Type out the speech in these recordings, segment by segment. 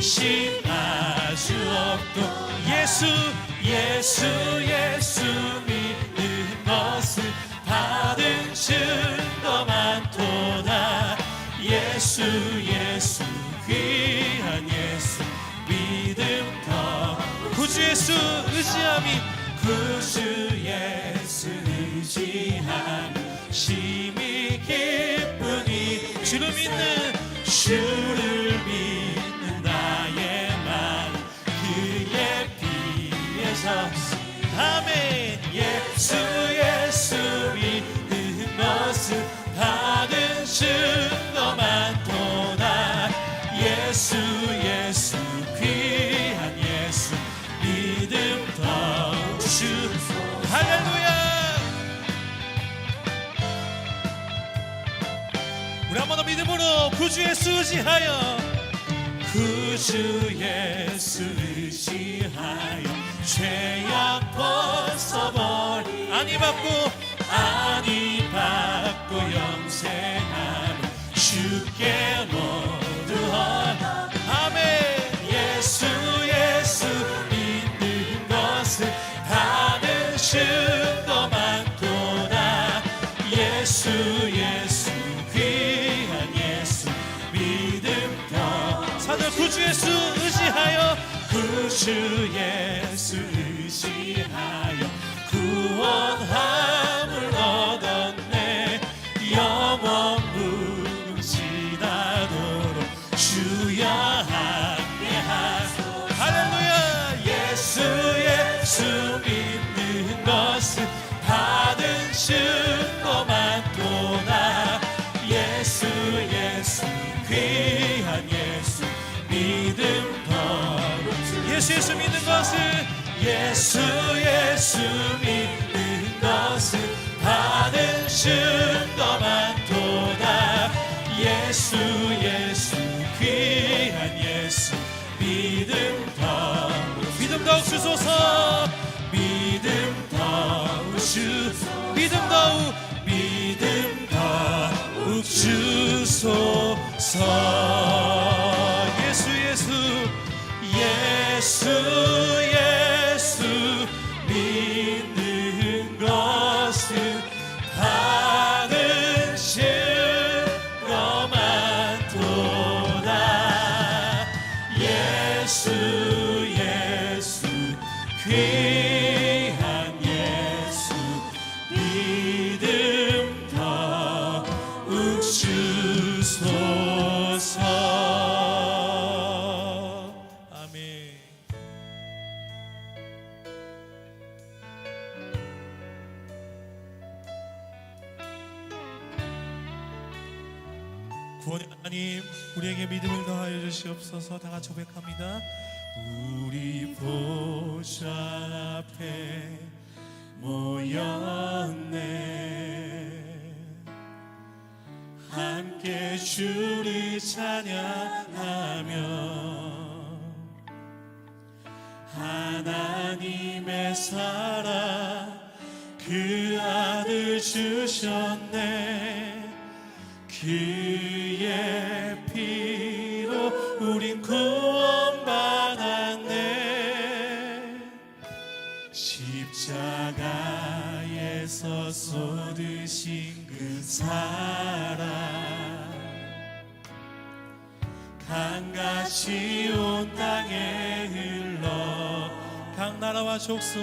의심할 수 없도 예수 믿는 것은 받은 증거 많도다. 예수 귀한 예수 믿음 더 구주 예수 의지함이 구주 예수 의지함이 심히 기쁘니 주를 믿는 나의 마음 그의 피에 젖은 아멘. 예수 믿는 것은 받은 증거 많도다. 예수 귀한 예수 믿음 더 주 할렐루야. 우리 한 번 더 믿음으로 구주 예수 의지하여 구주 예수 의지하여 죄악 벗어버리 안위 받고 영생하며 주께 모두 얻어 아멘. 예수 믿는 것은 받은 증거 많도다. 예수 귀한 예수 믿음 더 사도 구주 예수 의지하여 구주 예수 의지하여 구원함을 얻었네. 영원 무궁시다도록 주여 함께하소 할렐루야. 예수 믿는 것은 받은 증거 많도다. 예수 귀한 예수 믿음 더 예수 믿는 것은 예수 믿는 것은 받은 증거 많도다. 예수 귀한 예수 믿음 더욱 주소서 믿음 더욱 주소서. 예수 믿는 것은 받은 증거 많도다. 예수 귀한 예수 믿음 더욱 주소서. 아멘. 구원의 하나님 우리에게 믿음을 더하여 주시옵소서. 다 같이 고백합니다. 우리 보좌 앞에 모였네. 함께 주를 찬양하며 하나님의 사랑 그 아들 주셨네. 그의 피로 우린 구원받았네. 십자가에서 쏟으신 그 사랑 강같이 온 땅에 흘러 각 나라와 족속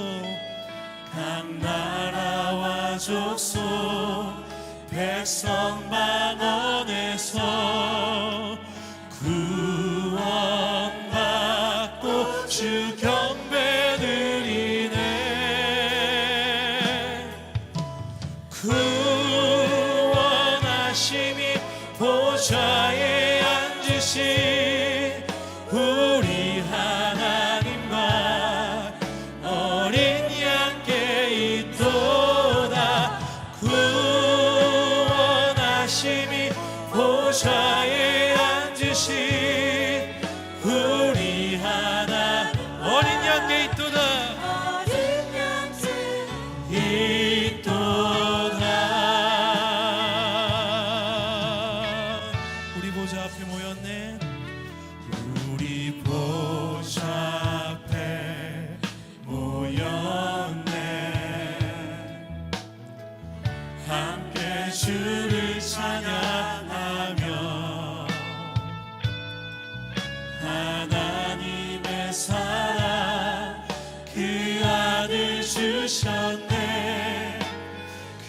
백성 만원에서 구원받고 주 경배 드리네. 구원하심이 보좌에 앉으신 우리 하나님과 어린 양께 있도다. 구원하심이 보좌에 앉으신 우리 하나 어린 양께 있도다. 우리 보좌 앞에 모였네. 우리 보좌 앞에 모였네. 함께 주를 찬양하며 하나님의 사랑 그 아들 주셨네.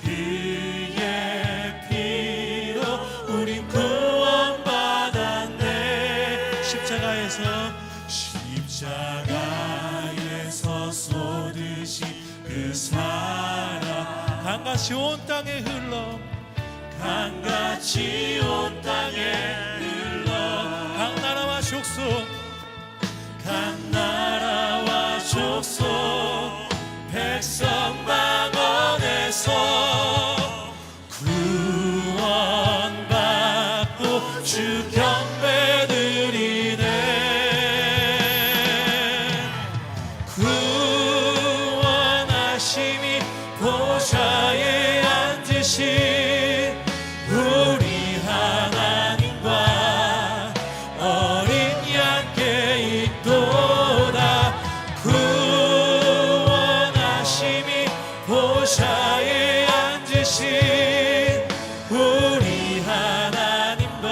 그의 피로 우린 구원받았네. 십자가에서 쏟으신 그 사랑 강같이 온 땅에 흘러, 강같이 온 땅에 흘러, 각 나라와 족속, 각 나라와 족속 백성 방언에서 구원받고 주 경배 드리네. 구원하심이 보좌에 앉으신 우리 하나님과 어린 양께 있도다. 구원하심이 보좌에 앉으신 우리 하나님과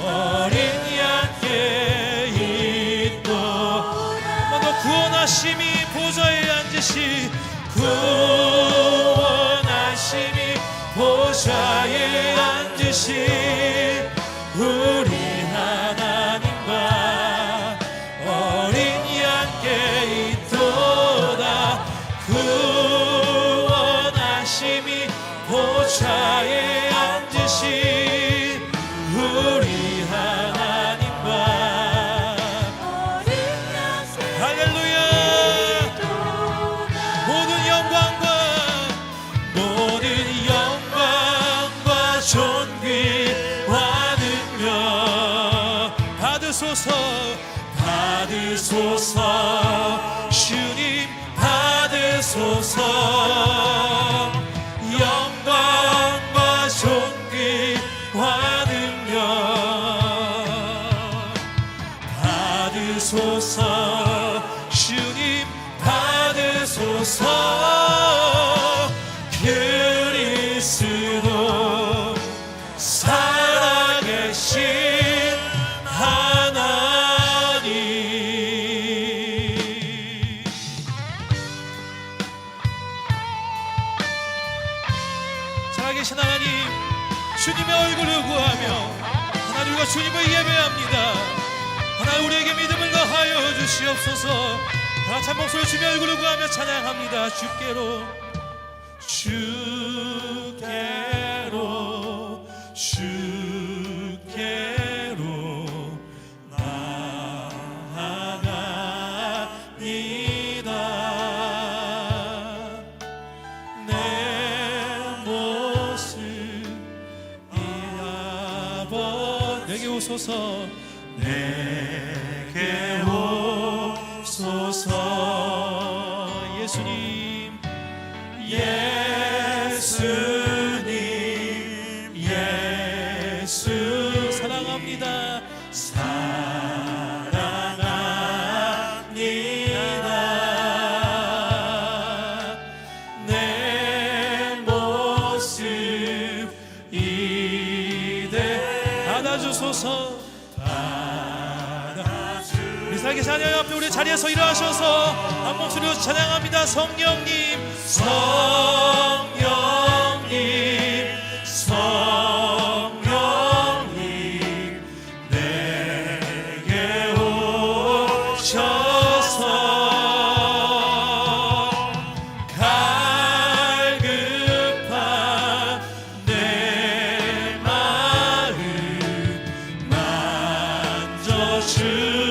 어린 양께 있도다. 한번 더 구원하심이 보좌에 앉으신, 구원하심이 보좌에 앉으신 우리 하나님과 어린 양께 있도다. 구원하심이 보좌에 앉으신 우리 하나님과 할렐루야. 모든 영광과 존귀와 능력 받으소서, 받으소서, 주님 받으소서. 영광과 존귀와 능력 받으소서, 주님 받으소서. 그리스도 살아계신 하나님. 살아계신 하나님, 주님의 얼굴을 구하며 하나님 우리가 주님을 예배합니다. 하나님 우리에게 믿음을 더하여 주시옵소서. 다같이 한 목소리 주님의 얼굴을 구하며 찬양합니다. 주께로 나아갑니다. 내 모습 이 아버지 내게 오소서, 내게 오소서. 예수님, 예수 사랑합니다. 사랑합니다. 내 모습 이대 받아주소서. 우리 살게 자녀 앞에 우리 자리에서 일어나셔서 한 목소리로 찬양합니다. 성령님, 성령님, 성령님 내게 오셔서 갈급한 내 마음 만져주소서.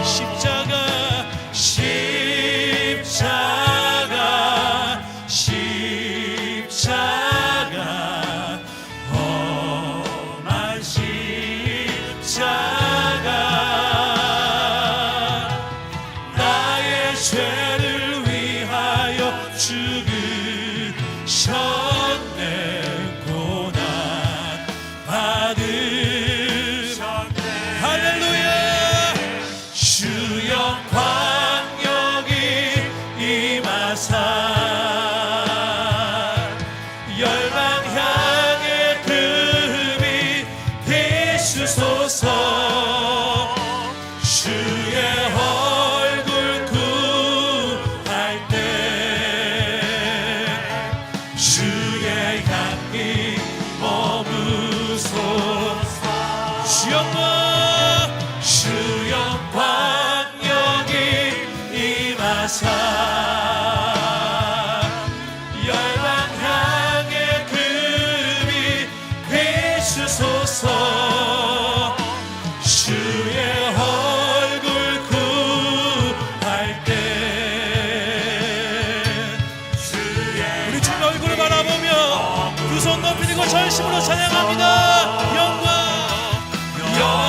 십자가 받으셨네. 할렐루야. 주 영광 여기 임하사 열방 향해 금이 되시소서. 주의 얼굴 구할 때 주의 향기 머무소서. 주 영광 여기 임하사 열방 향해 금이 되시소서. 주의 얼굴 구할 때 우리 주님 얼굴을 바라보며 두 손 높이 들고 전심으로 찬양합니다. 영광 영광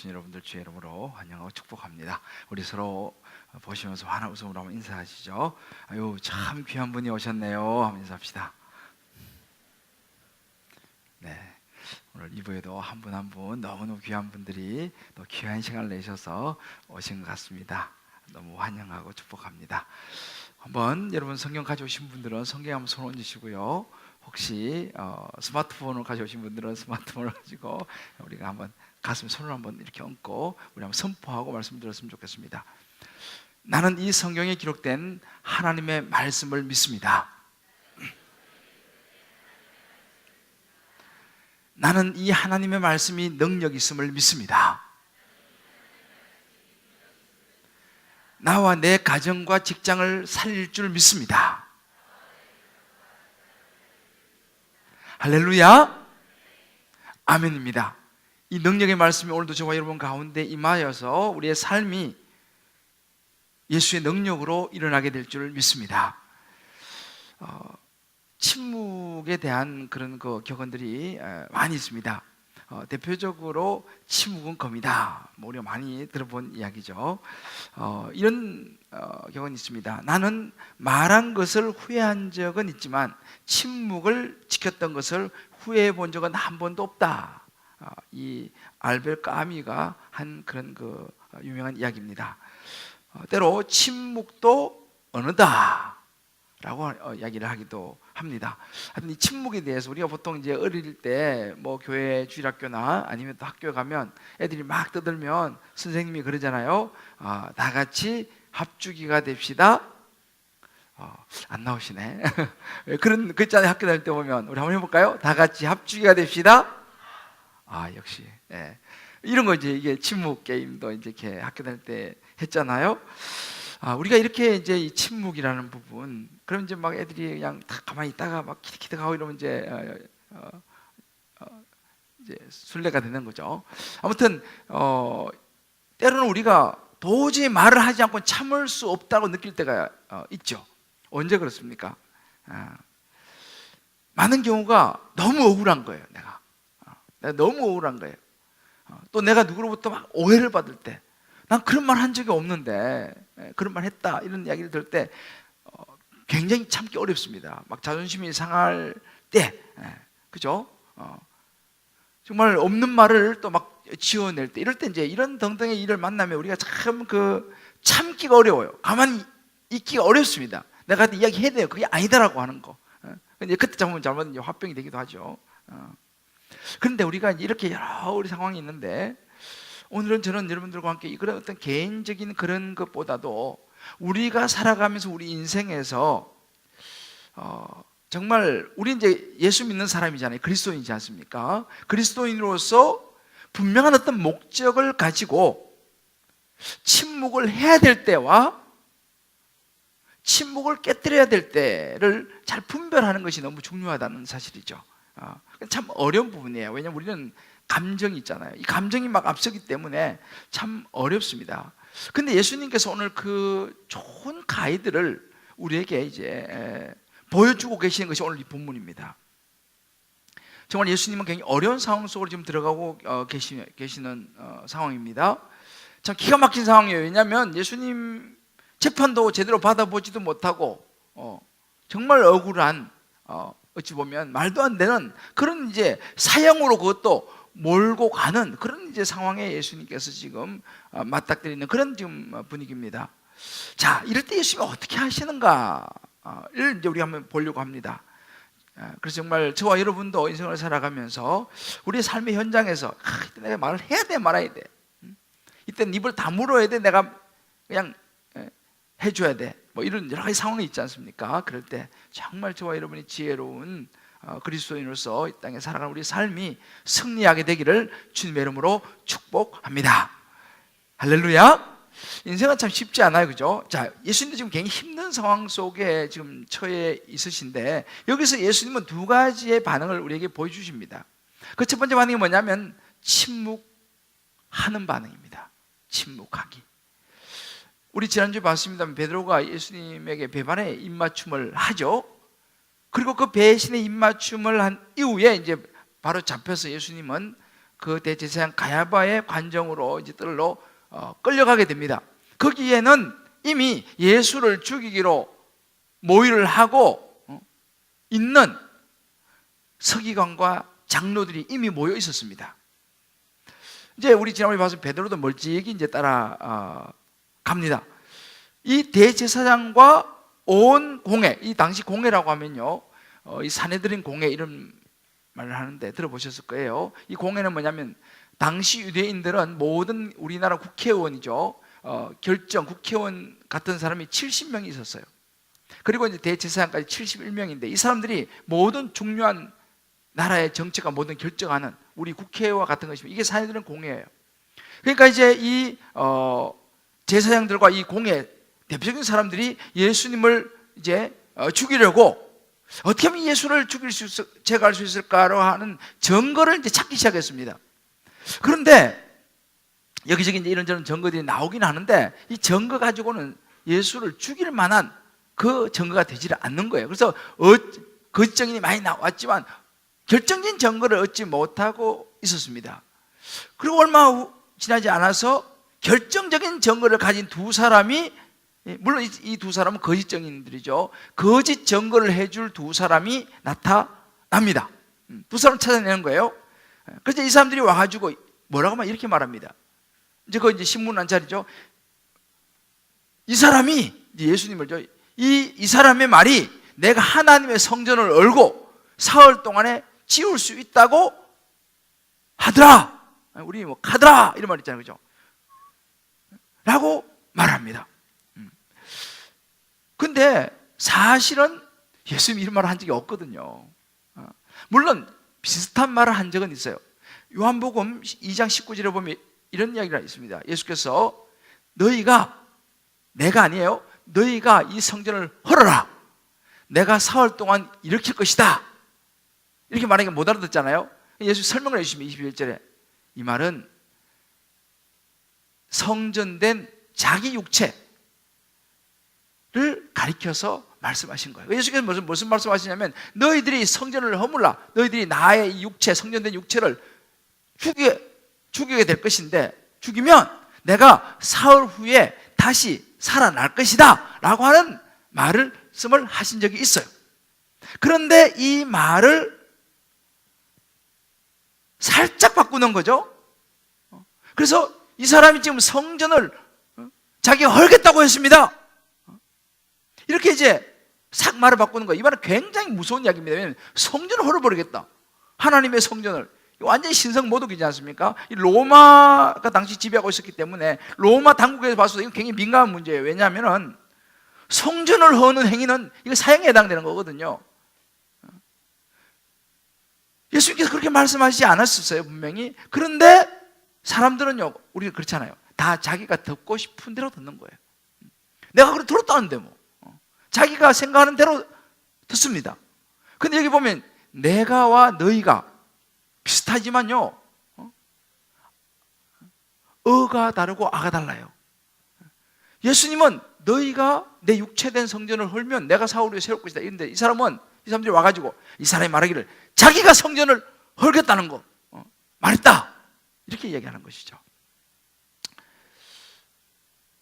여러분들 주의 이름으로 환영하고 축복합니다. 우리 서로 보시면서 환한 웃음으로 한번 인사하시죠. 아유, 참 귀한 분이 오셨네요 한번 인사합시다. 네, 오늘 2부에도 한 분 한 분 너무너무 귀한 분들이 또 귀한 시간을 내셔서 오신 것 같습니다. 너무 환영하고 축복합니다. 한번 여러분 성경 가져오신 분들은 성경 한번 손 얹으시고요. 혹시 스마트폰을 가져오신 분들은 스마트폰을 가지고 우리가 한번 가슴에 손을 한번 이렇게 얹고 우리 한번 선포하고 말씀드렸으면 좋겠습니다. 나는 이 성경에 기록된 하나님의 말씀을 믿습니다. 나는 이 하나님의 말씀이 능력 있음을 믿습니다. 나와 내 가정과 직장을 살릴 줄 믿습니다. 할렐루야, 아멘입니다. 이 능력의 말씀이 오늘도 저와 여러분 가운데 임하여서 우리의 삶이 예수의 능력으로 일어나게 될 줄 믿습니다. 침묵에 대한 그런 격언들이 많이 있습니다. 대표적으로 침묵은 검이다. 우리가 많이 들어본 이야기죠. 이런 격언이 있습니다. 나는 말한 것을 후회한 적은 있지만 침묵을 지켰던 것을 후회해 본 적은 한 번도 없다. 이 알벨 까미가 한 그런 유명한 이야기입니다. 때로 침묵도 언어다 라고 이야기를 하기도 합니다. 하여튼 이 침묵에 대해서 우리가 보통 이제 어릴 때 뭐 교회 주일학교나 아니면 또 학교에 가면 애들이 막 떠들면 선생님이 그러잖아요. 다 같이 합주기가 됩시다. 안 나오시네. 그런 그 있잖아요. 학교 다닐 때 보면 우리 한번 해볼까요? 다 같이 합주기가 됩시다. 역시 이런 거 이제 이게 침묵 게임도 이제 이렇게 학교 다닐 때 했잖아요. 우리가 이렇게 이제 이 침묵이라는 부분, 그럼 이제 막 애들이 그냥 다 가만히 있다가 막 키득키득하고 이러면 이제 술래가 되는 거죠. 아무튼 때로는 우리가 도저히 말을 하지 않고 참을 수 없다고 느낄 때가 있죠. 언제 그렇습니까? 많은 경우가 너무 억울한 거예요. 내가 너무 억울한 거예요. 또 내가 누구로부터 막 오해를 받을 때, 난 그런 말 한 적이 없는데 그런 말 했다 이런 이야기를 들을 때 굉장히 참기 어렵습니다. 막 자존심이 상할 때, 그죠? 정말 없는 말을 또 막 지어낼 때, 이럴 때 이제 이런 등등의 일을 만나면 우리가 참 참기가 어려워요. 가만히 있기가 어렵습니다. 내가 이야기해야 돼요. 그게 아니다라고 하는 거. 근데 그때 잘못하면 이제 화병이 되기도 하죠. 그런데 우리가 이렇게 여러 우리 상황이 있는데, 오늘은 저는 여러분들과 함께 그런 어떤 개인적인 그런 것보다도 우리가 살아가면서 우리 인생에서 정말 우리 이제 예수 믿는 사람이잖아요. 그리스도인이지 않습니까? 그리스도인으로서 분명한 어떤 목적을 가지고 침묵을 해야 될 때와 침묵을 깨뜨려야 될 때를 잘 분별하는 것이 너무 중요하다는 사실이죠. 참 어려운 부분이에요. 왜냐하면 우리는 감정이 있잖아요. 이 감정이 막 앞서기 때문에 참 어렵습니다. 근데 예수님께서 오늘 그 좋은 가이드를 우리에게 이제 보여주고 계시는 것이 오늘 이 본문입니다. 정말 예수님은 굉장히 어려운 상황 속으로 지금 들어가고 계시는 상황입니다. 참 기가 막힌 상황이에요. 왜냐하면 예수님 재판도 제대로 받아보지도 못하고 정말 억울한 어찌 보면 말도 안 되는 그런 이제 사형으로 그것도 몰고 가는 그런 이제 상황에 예수님께서 지금 맞닥뜨리는 그런 지금 분위기입니다. 자, 이럴 때 예수님이 어떻게 하시는가를 이제 우리가 한번 보려고 합니다. 그래서 정말 저와 여러분도 인생을 살아가면서 우리의 삶의 현장에서 이때 내가 말을 해야 돼 말아야 돼, 이때는 입을 다물어야 돼, 내가 그냥 해줘야 돼, 뭐 이런 여러 가지 상황이 있지 않습니까? 그럴 때 정말 저와 여러분이 지혜로운 그리스도인으로서 이 땅에 살아가는 우리 삶이 승리하게 되기를 주님의 이름으로 축복합니다. 할렐루야. 인생은 참 쉽지 않아요, 그죠? 자, 예수님도 지금 굉장히 힘든 상황 속에 지금 처해 있으신데 여기서 예수님은 두 가지의 반응을 우리에게 보여주십니다. 그 첫 번째 반응이 뭐냐면 침묵하는 반응입니다. 침묵하기. 우리 지난주에 봤습니다. 베드로가 예수님에게 배반의 입맞춤을 하죠. 그리고 그 배신의 입맞춤을 한 이후에 이제 바로 잡혀서 예수님은 그 대제사장 가야바의 관정으로 이제 뜰로 끌려가게 됩니다. 거기에는 이미 예수를 죽이기로 모의를 하고 있는 서기관과 장로들이 이미 모여 있었습니다. 이제 우리 지난번에 봐서 베드로도 멀찍이 이제 따라 갑니다. 이 대제사장과 온 공회, 이 당시 공회라고 하면요, 이 사내들인 공회 이런 말을 하는데 들어보셨을 거예요. 이 공회는 뭐냐면 당시 유대인들은 모든 우리나라 국회의원이죠, 국회의원 같은 사람이 70명이 있었어요. 그리고 이제 대제사장까지 71명인데 이 사람들이 모든 중요한 나라의 정책과 모든 결정하는 우리 국회와 같은 것입니다. 이게 사내들은 공회예요. 그러니까 이제 이 제사장들과 이 공회 대표적인 사람들이 예수님을 이제 죽이려고 어떻게 하면 예수를 제거할 수 있을까로 하는 증거를 이제 찾기 시작했습니다. 그런데 여기저기 이제 이런저런 증거들이 나오긴 하는데 이 증거 가지고는 예수를 죽일 만한 그 증거가 되지를 않는 거예요. 그래서 거짓 증인이 많이 나왔지만 결정적인 증거를 얻지 못하고 있었습니다. 그리고 얼마 지나지 않아서 결정적인 증거를 가진 두 사람이, 물론 이 두 사람은 거짓 증인들이죠, 거짓 증거를 해줄 두 사람이 나타납니다. 두 사람 찾아내는 거예요. 그래서 이 사람들이 와가지고 뭐라고 하면 이렇게 말합니다. 이제 그 이제 신문 한 자리죠. 이 사람이 예수님을 이 사람의 말이 내가 하나님의 성전을 얼고 사흘 동안에 지울 수 있다고 하더라. 우리 뭐 하더라 이런 말 있잖아요, 그죠? 라고 말합니다. 근데 사실은 예수님이 이런 말을 한 적이 없거든요. 물론 비슷한 말을 한 적은 있어요. 요한복음 2장 19절에 보면 이런 이야기가 있습니다. 예수께서 내가 아니에요, 너희가 이 성전을 헐어라, 내가 사흘 동안 일으킬 것이다, 이렇게 말하니까 못 알아듣잖아요. 예수 설명을 해주시면 21절에 이 말은 성전된 자기 육체를 가리켜서 말씀하신 거예요. 예수께서 무슨 말씀하시냐면 너희들이 성전을 허물라, 너희들이 나의 육체, 성전된 육체를 죽이게 될 것인데 죽이면 내가 사흘 후에 다시 살아날 것이다 라고 하는 말씀을 하신 적이 있어요. 그런데 이 말을 살짝 바꾸는 거죠. 그래서 이 사람이 지금 성전을 자기가 헐겠다고 했습니다. 이렇게 이제 싹 말을 바꾸는 거예요. 이 말은 굉장히 무서운 이야기입니다. 왜냐하면 성전을 헐어버리겠다, 하나님의 성전을. 완전히 신성모독이지 않습니까? 로마가 당시 지배하고 있었기 때문에 로마 당국에서 봤을 때 이건 굉장히 민감한 문제예요. 왜냐하면 성전을 허는 행위는 이거 사형에 해당되는 거거든요. 예수님께서 그렇게 말씀하시지 않았었어요, 분명히. 그런데 사람들은요, 우리가 그렇잖아요. 다 자기가 듣고 싶은 대로 듣는 거예요. 내가 그래 들었다는데 뭐. 자기가 생각하는 대로 듣습니다. 근데 여기 보면 내가와 너희가 비슷하지만요, 어가 다르고 아가 달라요. 예수님은 너희가 내 육체된 성전을 헐면 내가 사울을 세울 것이다 이런데, 이 사람들이 와가지고 이 사람이 말하기를 자기가 성전을 헐겠다는 거 말했다 이렇게 얘기하는 것이죠.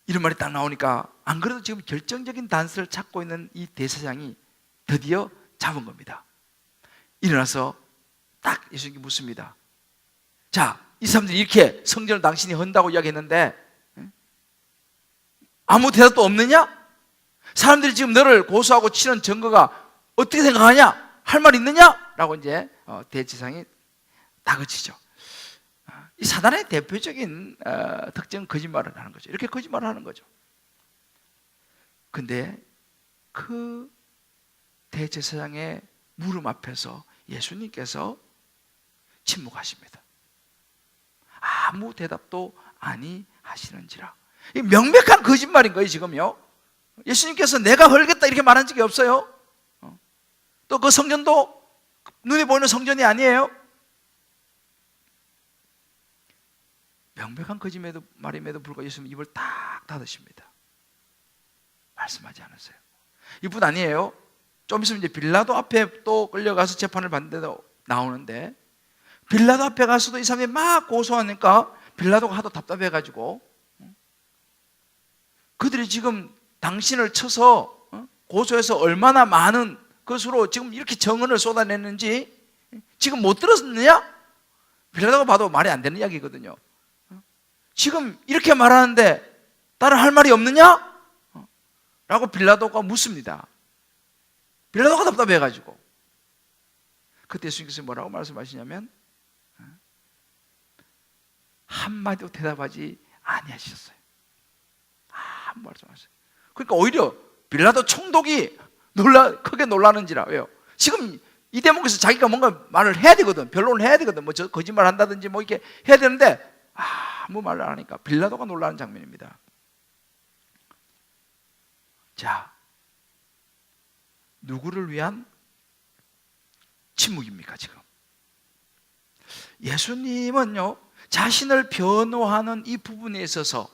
이런 말이 딱 나오니까 안 그래도 지금 결정적인 단서를 찾고 있는 이 대제사장이 드디어 잡은 겁니다. 일어나서 딱 예수님께 묻습니다. 자, 이 사람들이 이렇게 성전을 당신이 헌다고 이야기했는데 아무 대답도 없느냐? 사람들이 지금 너를 고소하고 치는 증거가 어떻게 생각하냐? 할 말 있느냐? 라고 이제 대제사장이 다그치죠. 이 사단의 대표적인 특징은 거짓말을 하는 거죠. 이렇게 거짓말을 하는 거죠. 근데 그 대제사장의 물음 앞에서 예수님께서 침묵하십니다. 아무 대답도 아니 하시는지라. 이 명백한 거짓말인 거예요, 지금요. 예수님께서 내가 헐겠다 이렇게 말한 적이 없어요. 또 그 성전도 눈에 보이는 성전이 아니에요. 명백한 거짓말임에도 불구하고 예수님 입을 딱 닫으십니다. 말씀하지 않으세요. 이뿐 아니에요. 좀 있으면 이제 빌라도 앞에 또 끌려가서 재판을 받는데도 나오는데, 빌라도 앞에 가서도 이 사람이 막 고소하니까 빌라도가 하도 답답해가지고 그들이 지금 당신을 쳐서 고소해서 얼마나 많은 것으로 지금 이렇게 정언을 쏟아냈는지 지금 못 들었느냐? 빌라도가 봐도 말이 안 되는 이야기거든요. 지금 이렇게 말하는데 다른 할 말이 없느냐? 라고 빌라도가 묻습니다. 빌라도가 답답해가지고. 그때 예수님께서 뭐라고 말씀하시냐면 한마디도 대답하지 아니하셨어요. 아무 말씀 안 하셨어요. 그러니까 오히려 빌라도 총독이 크게 놀라는지라. 왜요? 지금 이 대목에서 자기가 뭔가 말을 해야 되거든. 변론을 해야 되거든. 뭐 저 거짓말 한다든지 뭐 이렇게 해야 되는데 아무 말을 안 하니까 빌라도가 놀라는 장면입니다. 자, 누구를 위한 침묵입니까 지금? 예수님은요, 자신을 변호하는 이 부분에 있어서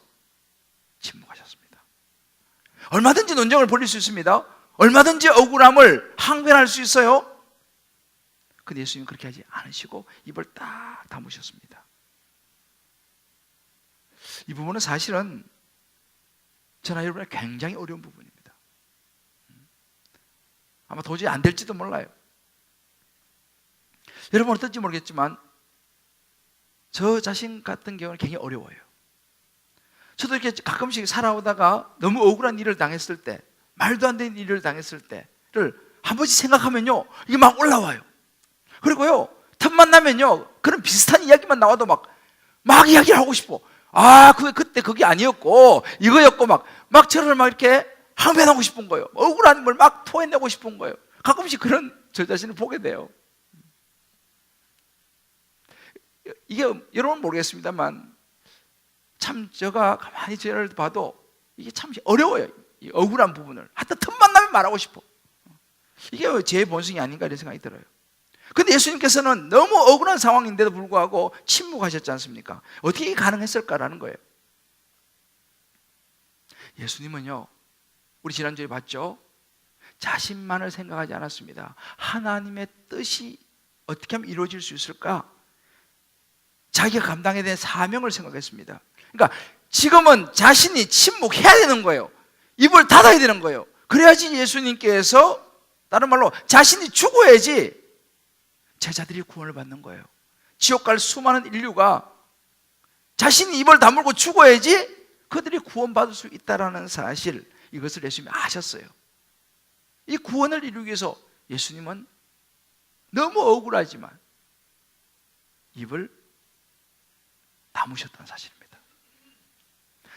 침묵하셨습니다. 얼마든지 논쟁을 벌일 수 있습니다. 얼마든지 억울함을 항변할 수 있어요. 근데 예수님은 그렇게 하지 않으시고 입을 딱 다무셨습니다. 이 부분은 사실은 저나 여러분의 굉장히 어려운 부분입니다. 아마 도저히 안 될지도 몰라요. 여러분 어떨지 모르겠지만 저 자신 같은 경우는 굉장히 어려워요. 저도 이렇게 가끔씩 살아오다가 너무 억울한 일을 당했을 때, 말도 안 되는 일을 당했을 때를 한 번씩 생각하면요, 이게 막 올라와요. 그리고요, 틈만 나면요, 그런 비슷한 이야기만 나와도 막 이야기를 하고 싶어. 그때 그게 아니었고 이거였고 막 저를 막 이렇게 항변하고 싶은 거예요. 억울한 걸 막 토해내고 싶은 거예요. 가끔씩 그런 저 자신을 보게 돼요. 이게 여러분 모르겠습니다만 참 제가 가만히 저를 봐도 이게 참 어려워요. 이 억울한 부분을 하여튼 틈만 나면 말하고 싶어. 이게 제 본성이 아닌가 이런 생각이 들어요. 근데 예수님께서는 너무 억울한 상황인데도 불구하고 침묵하셨지 않습니까? 어떻게 가능했을까라는 거예요. 예수님은요, 우리 지난주에 봤죠? 자신만을 생각하지 않았습니다. 하나님의 뜻이 어떻게 하면 이루어질 수 있을까? 자기가 감당해야 될 사명을 생각했습니다. 그러니까 지금은 자신이 침묵해야 되는 거예요. 입을 닫아야 되는 거예요. 그래야지 예수님께서, 다른 말로 자신이 죽어야지 제자들이 구원을 받는 거예요. 지옥 갈 수많은 인류가 자신이 입을 다물고 죽어야지 그들이 구원받을 수 있다는 사실, 이것을 예수님이 아셨어요. 이 구원을 이루기 위해서 예수님은 너무 억울하지만 입을 다무셨다는 사실입니다.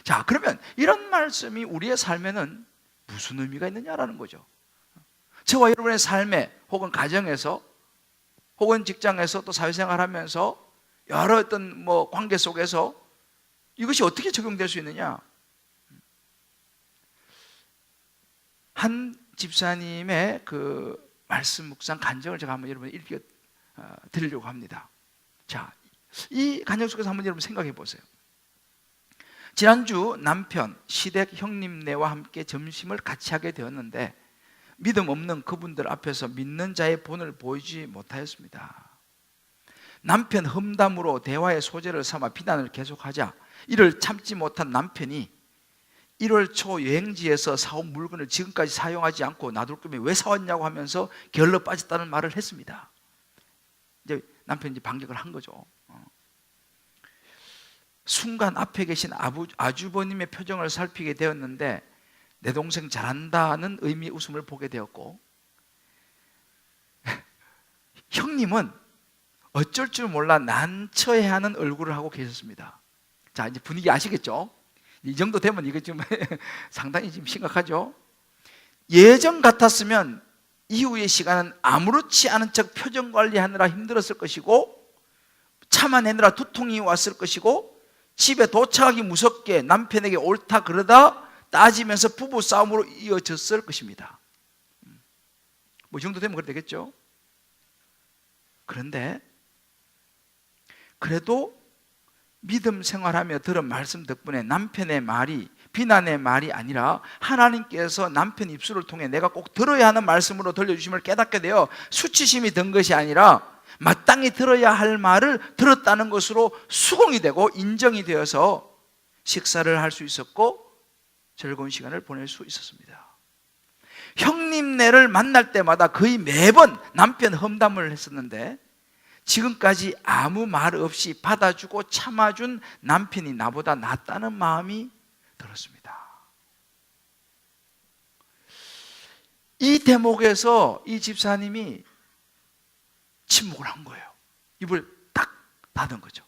자, 그러면 이런 말씀이 우리의 삶에는 무슨 의미가 있느냐라는 거죠. 저와 여러분의 삶에 혹은 가정에서 혹은 직장에서 또 사회생활하면서 여러 어떤 관계 속에서 이것이 어떻게 적용될 수 있느냐? 한 집사님의 그 말씀 묵상 간증을 제가 한번 여러분 읽어 드리려고 합니다. 자, 이 간증 속에서 한번 여러분 생각해 보세요. 지난주 남편 시댁 형님네와 함께 점심을 같이 하게 되었는데 믿음 없는 그분들 앞에서 믿는 자의 본을 보이지 못하였습니다. 남편 험담으로 대화의 소재를 삼아 비난을 계속하자 이를 참지 못한 남편이 1월 초 여행지에서 사온 물건을 지금까지 사용하지 않고 놔둘 거면 왜 사왔냐고 하면서 게을러 빠졌다는 말을 했습니다. 이제 남편이 반격을 한 거죠. 순간 앞에 계신 아주버님의 표정을 살피게 되었는데 내 동생 잘한다는 의미의 웃음을 보게 되었고 형님은 어쩔 줄 몰라 난처해하는 얼굴을 하고 계셨습니다. 자, 이제 분위기 아시겠죠? 이 정도 되면 이거 좀 상당히 지금 심각하죠? 예전 같았으면 이후의 시간은 아무렇지 않은 척 표정 관리하느라 힘들었을 것이고 참아내느라 두통이 왔을 것이고 집에 도착하기 무섭게 남편에게 옳다 그러다 따지면서 부부 싸움으로 이어졌을 것입니다. 이 정도 되면 그래 되겠죠? 그런데 그래도 믿음 생활하며 들은 말씀 덕분에 남편의 말이 비난의 말이 아니라 하나님께서 남편 입술을 통해 내가 꼭 들어야 하는 말씀으로 들려주심을 깨닫게 되어 수치심이 든 것이 아니라 마땅히 들어야 할 말을 들었다는 것으로 수긍이 되고 인정이 되어서 식사를 할 수 있었고 즐거운 시간을 보낼 수 있었습니다. 형님네를 만날 때마다 거의 매번 남편 험담을 했었는데 지금까지 아무 말 없이 받아주고 참아준 남편이 나보다 낫다는 마음이 들었습니다. 이 대목에서 이 집사님이 침묵을 한 거예요. 입을 딱 닫은 거죠.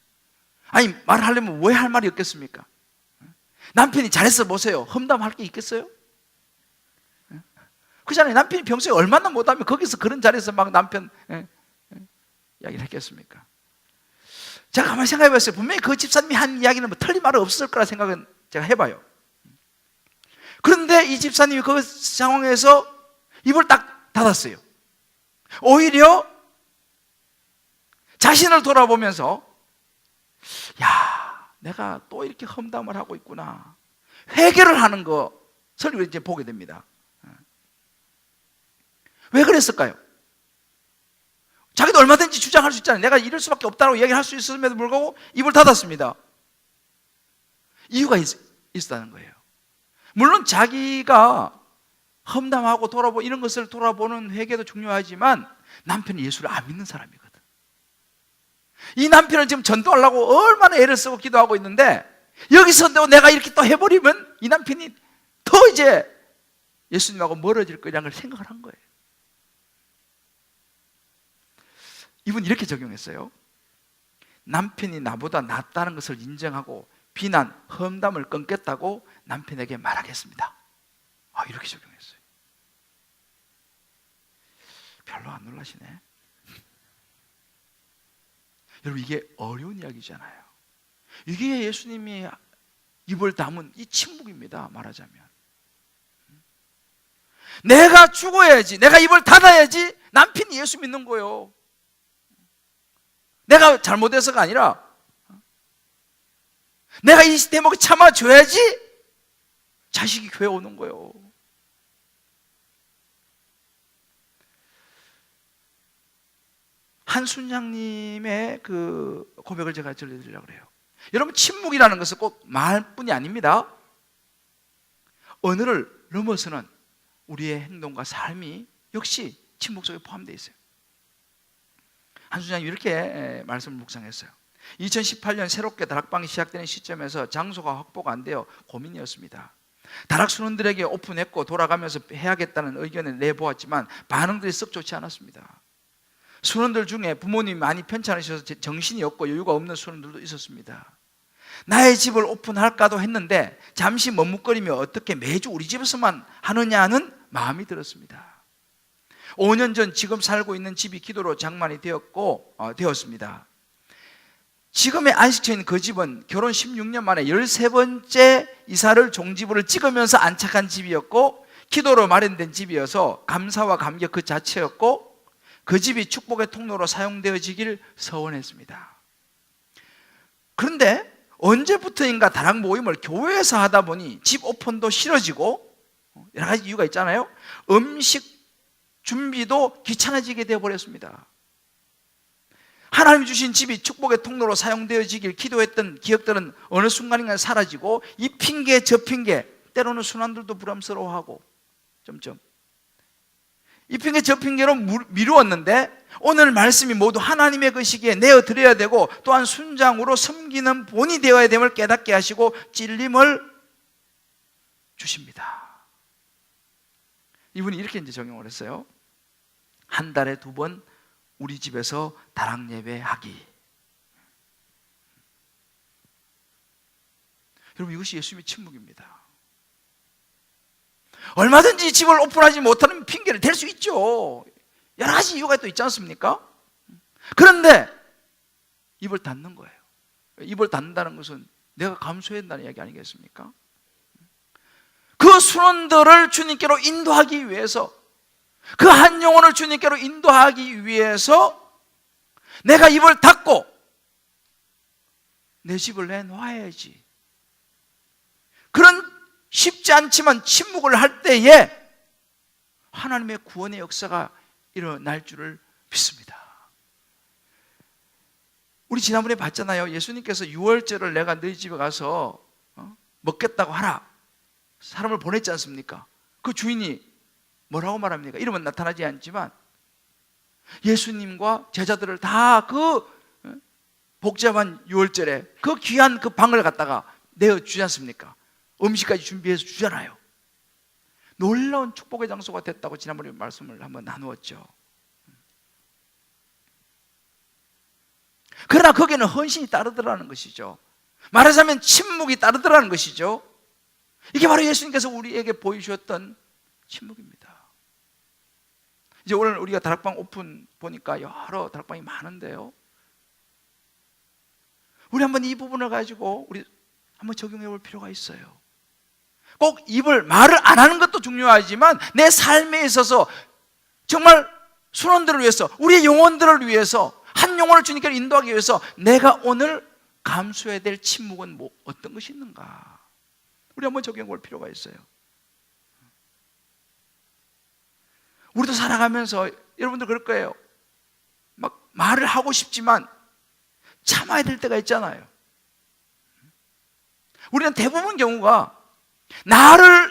아니, 말하려면 왜 할 말이 없겠습니까? 남편이 잘했어 보세요. 험담할 게 있겠어요? 그잖아요. 남편이 평소에 얼마나 못하면 거기서 그런 자리에서 막 남편 이야기를 했겠습니까? 제가 가만히 생각해 봤어요. 분명히 그 집사님이 한 이야기는 틀린 말은 없을 거라 생각은 제가 해봐요. 그런데 이 집사님이 그 상황에서 입을 딱 닫았어요. 오히려 자신을 돌아보면서 야, 내가 또 이렇게 험담을 하고 있구나. 회개를 하는 것을 이제 보게 됩니다. 왜 그랬을까요? 자기도 얼마든지 주장할 수 있잖아요. 내가 이럴 수밖에 없다고 얘기를 할 수 있음에도 불구하고 입을 닫았습니다. 이유가 있었다는 거예요. 물론 자기가 험담하고 이런 것을 돌아보는 회개도 중요하지만 남편이 예수를 안 믿는 사람이거든. 이 남편을 지금 전도하려고 얼마나 애를 쓰고 기도하고 있는데 여기서 내가 이렇게 또 해버리면 이 남편이 더 이제 예수님하고 멀어질 거라는 걸 생각을 한 거예요. 이분 이렇게 적용했어요. 남편이 나보다 낫다는 것을 인정하고 비난, 험담을 끊겠다고 남편에게 말하겠습니다. 이렇게 적용했어요. 별로 안 놀라시네. 여러분, 이게 어려운 이야기잖아요. 이게 예수님이 입을 다문 이 침묵입니다. 말하자면 내가 죽어야지, 내가 입을 닫아야지 남편이 예수 믿는 거예요. 내가 잘못해서가 아니라 내가 이 대목에 참아줘야지 자식이 교회 오는 거예요. 한순양님의 그 고백을 제가 들려드리려고 그래요. 여러분, 침묵이라는 것은 꼭 말뿐이 아닙니다. 언어를 넘어서는 우리의 행동과 삶이 역시 침묵 속에 포함되어 있어요. 한순양이 이렇게 말씀을 묵상했어요. 2018년 새롭게 다락방이 시작되는 시점에서 장소가 확보가 안 되어 고민이었습니다. 다락 수련들에게 오픈했고 돌아가면서 해야겠다는 의견을 내보았지만 반응들이 썩 좋지 않았습니다. 수련들 중에 부모님이 많이 편찮으셔서 정신이 없고 여유가 없는 수련들도 있었습니다. 나의 집을 오픈할까도 했는데 잠시 머뭇거리며 어떻게 매주 우리 집에서만 하느냐는 마음이 들었습니다. 5년 전 지금 살고 있는 집이 기도로 장만이 되었습니다. 지금의 안식처 있는 그 집은 결혼 16년 만에 13번째 이사를 종지부를 찍으면서 안착한 집이었고, 기도로 마련된 집이어서 감사와 감격 그 자체였고, 그 집이 축복의 통로로 사용되어지길 서원했습니다. 그런데 언제부터인가 다락 모임을 교회에서 하다 보니 집 오픈도 싫어지고, 여러 가지 이유가 있잖아요. 음식 준비도 귀찮아지게 되어버렸습니다. 하나님이 주신 집이 축복의 통로로 사용되어지길 기도했던 기억들은 어느 순간인가 사라지고, 이 핑계 저 핑계, 때로는 순환들도 부담스러워하고 이 핑계 저 핑계로 미루었는데, 오늘 말씀이 모두 하나님의 것이기에 내어드려야 되고, 또한 순장으로 섬기는 본이 되어야 됨을 깨닫게 하시고 찔림을 주십니다. 이분이 이렇게 이제 적용을 했어요. 한 달에 2번 우리 집에서 다락 예배하기. 여러분, 이것이 예수님의 침묵입니다. 얼마든지 집을 오픈하지 못하는 핑계를 댈 수 있죠. 여러 가지 이유가 또 있지 않습니까? 그런데 입을 닫는 거예요. 입을 닫는다는 것은 내가 감수해야 한다는 이야기 아니겠습니까? 그 순원들을 주님께로 인도하기 위해서, 그 한 영혼을 주님께로 인도하기 위해서 내가 입을 닫고 내 집을 내놓아야지. 그런 쉽지 않지만 침묵을 할 때에 하나님의 구원의 역사가 일어날 줄을 믿습니다. 우리 지난번에 봤잖아요. 예수님께서 유월절을 내가 너희 집에 가서 먹겠다고 하라, 사람을 보냈지 않습니까? 그 주인이 뭐라고 말합니까? 이름은 나타나지 않지만 예수님과 제자들을 다 그 복잡한 유월절에 그 귀한 그 방을 갖다가 내어주지 않습니까? 음식까지 준비해서 주잖아요. 놀라운 축복의 장소가 됐다고 지난번에 말씀을 한번 나누었죠. 그러나 거기에는 헌신이 따르더라는 것이죠. 말하자면 침묵이 따르더라는 것이죠. 이게 바로 예수님께서 우리에게 보여주셨던 침묵입니다. 이제 오늘 우리가 다락방 오픈 보니까 여러 다락방이 많은데요, 우리 한번 이 부분을 가지고 우리 한번 적용해 볼 필요가 있어요. 꼭 말을 안 하는 것도 중요하지만 내 삶에 있어서 정말 순원들을 위해서, 우리의 영혼들을 위해서, 한 영혼을 주님께로 인도하기 위해서 내가 오늘 감수해야 될 침묵은 어떤 것이 있는가, 우리 한번 적용해 볼 필요가 있어요. 우리도 살아가면서 여러분들 그럴 거예요. 막 말을 하고 싶지만 참아야 될 때가 있잖아요. 우리는 대부분 경우가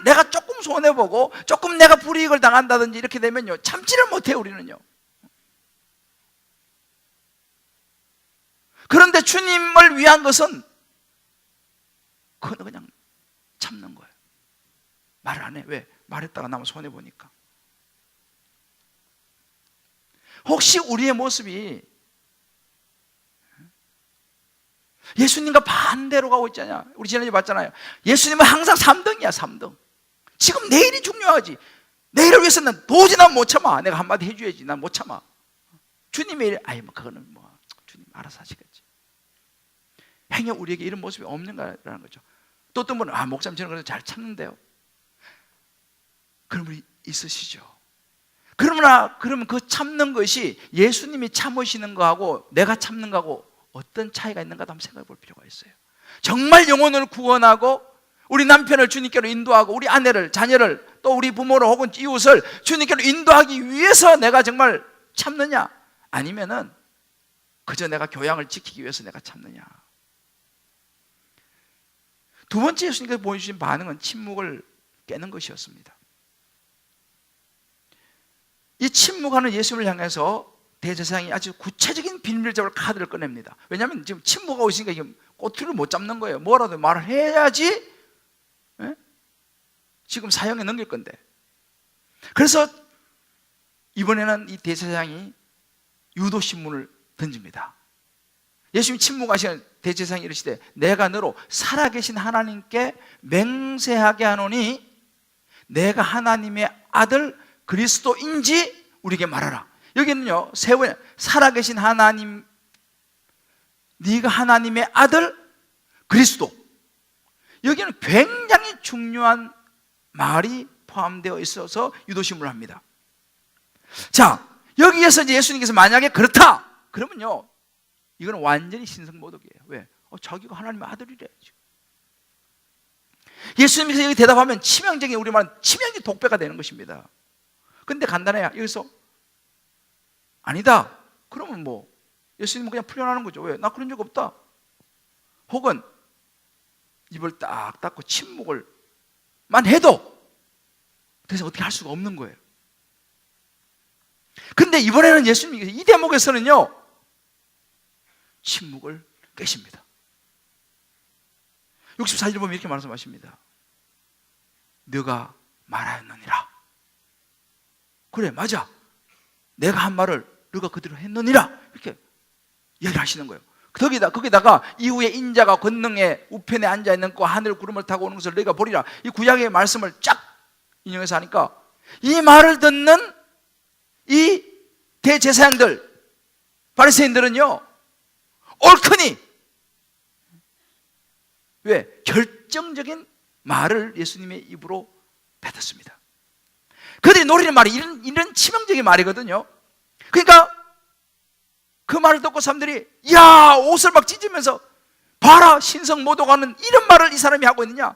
내가 조금 손해보고 조금 내가 불이익을 당한다든지 이렇게 되면요, 참지를 못해요, 우리는요. 그런데 주님을 위한 것은 그거는 그냥 참는 거예요. 말을 안 해. 왜? 말했다가 나만 손해보니까. 혹시 우리의 모습이 예수님과 반대로 가고 있잖아요. 우리 지난주에 봤잖아요. 예수님은 항상 3등이야, 3등. 지금 내일이 중요하지. 내일을 위해서는 도저히 난 못 참아. 내가 한마디 해줘야지. 난 못 참아. 주님의 일, 그거는 주님 알아서 하시겠지. 행여 우리에게 이런 모습이 없는가라는 거죠. 또 어떤 분은, 목사님 저는 그래도 잘 참는데요. 그런 분이 있으시죠. 그러면 그 참는 것이 예수님이 참으시는 거하고 내가 참는 거하고 어떤 차이가 있는가도 한번 생각해 볼 필요가 있어요. 정말 영혼을 구원하고 우리 남편을 주님께로 인도하고 우리 아내를, 자녀를, 또 우리 부모를 혹은 이웃을 주님께로 인도하기 위해서 내가 정말 참느냐, 아니면은 그저 내가 교양을 지키기 위해서 내가 참느냐. 두 번째 예수님께서 보여주신 반응은 침묵을 깨는 것이었습니다. 이 침묵하는 예수님을 향해서 대제사장이 아주 구체적인 비밀적으로 카드를 꺼냅니다. 왜냐하면 지금 침묵하고 있으니까 이게 꼬투리를 못 잡는 거예요. 뭐라도 말을 해야지 지금 사형에 넘길 건데. 그래서 이번에는 이 대제사장이 유도신문을 던집니다. 예수님이 침묵하시는 대제사장이 이르시되 내가 너로 살아계신 하나님께 맹세하게 하노니 내가 하나님의 아들 그리스도인지 우리에게 말하라. 여기는요, 세 번, 살아계신 하나님, 네가 하나님의 아들 그리스도. 여기는 굉장히 중요한 말이 포함되어 있어서 유도심을 합니다. 자, 여기에서 이제 예수님께서 만약에 그렇다 그러면요, 이건 완전히 신성모독이에요. 왜? 자기가 하나님의 아들이래. 예수님께서 여기 대답하면 치명적인, 우리말은 치명적인 독배가 되는 것입니다. 근데 간단해요. 여기서 아니다 그러면 뭐 예수님은 그냥 풀려나는 거죠. 왜? 나 그런 적 없다. 혹은 입을 딱 닫고 침묵을 만 해도 그래서 어떻게 할 수가 없는 거예요. 근데 이번에는 예수님이 이 대목에서는요, 침묵을 깨십니다. 64절 보면 이렇게 말씀하십니다. 너가 말하였느니라. 그래, 맞아. 내가 한 말을 너가 그대로 했느니라. 이렇게 얘기를 하시는 거예요. 거기다가 이후에 인자가 권능의 우편에 앉아있는 그 하늘 구름을 타고 오는 것을 너희가 보리라. 이 구약의 말씀을 쫙 인용해서 하니까 이 말을 듣는 이 대제사장들, 바리새인들은요, 옳거니, 왜? 결정적인 말을 예수님의 입으로 뱉었습니다. 그들이 노리는 말이 이런 치명적인 말이거든요. 그러니까 그 말을 듣고 사람들이 야, 옷을 막 찢으면서 봐라, 신성모독하는 이런 말을 이 사람이 하고 있느냐,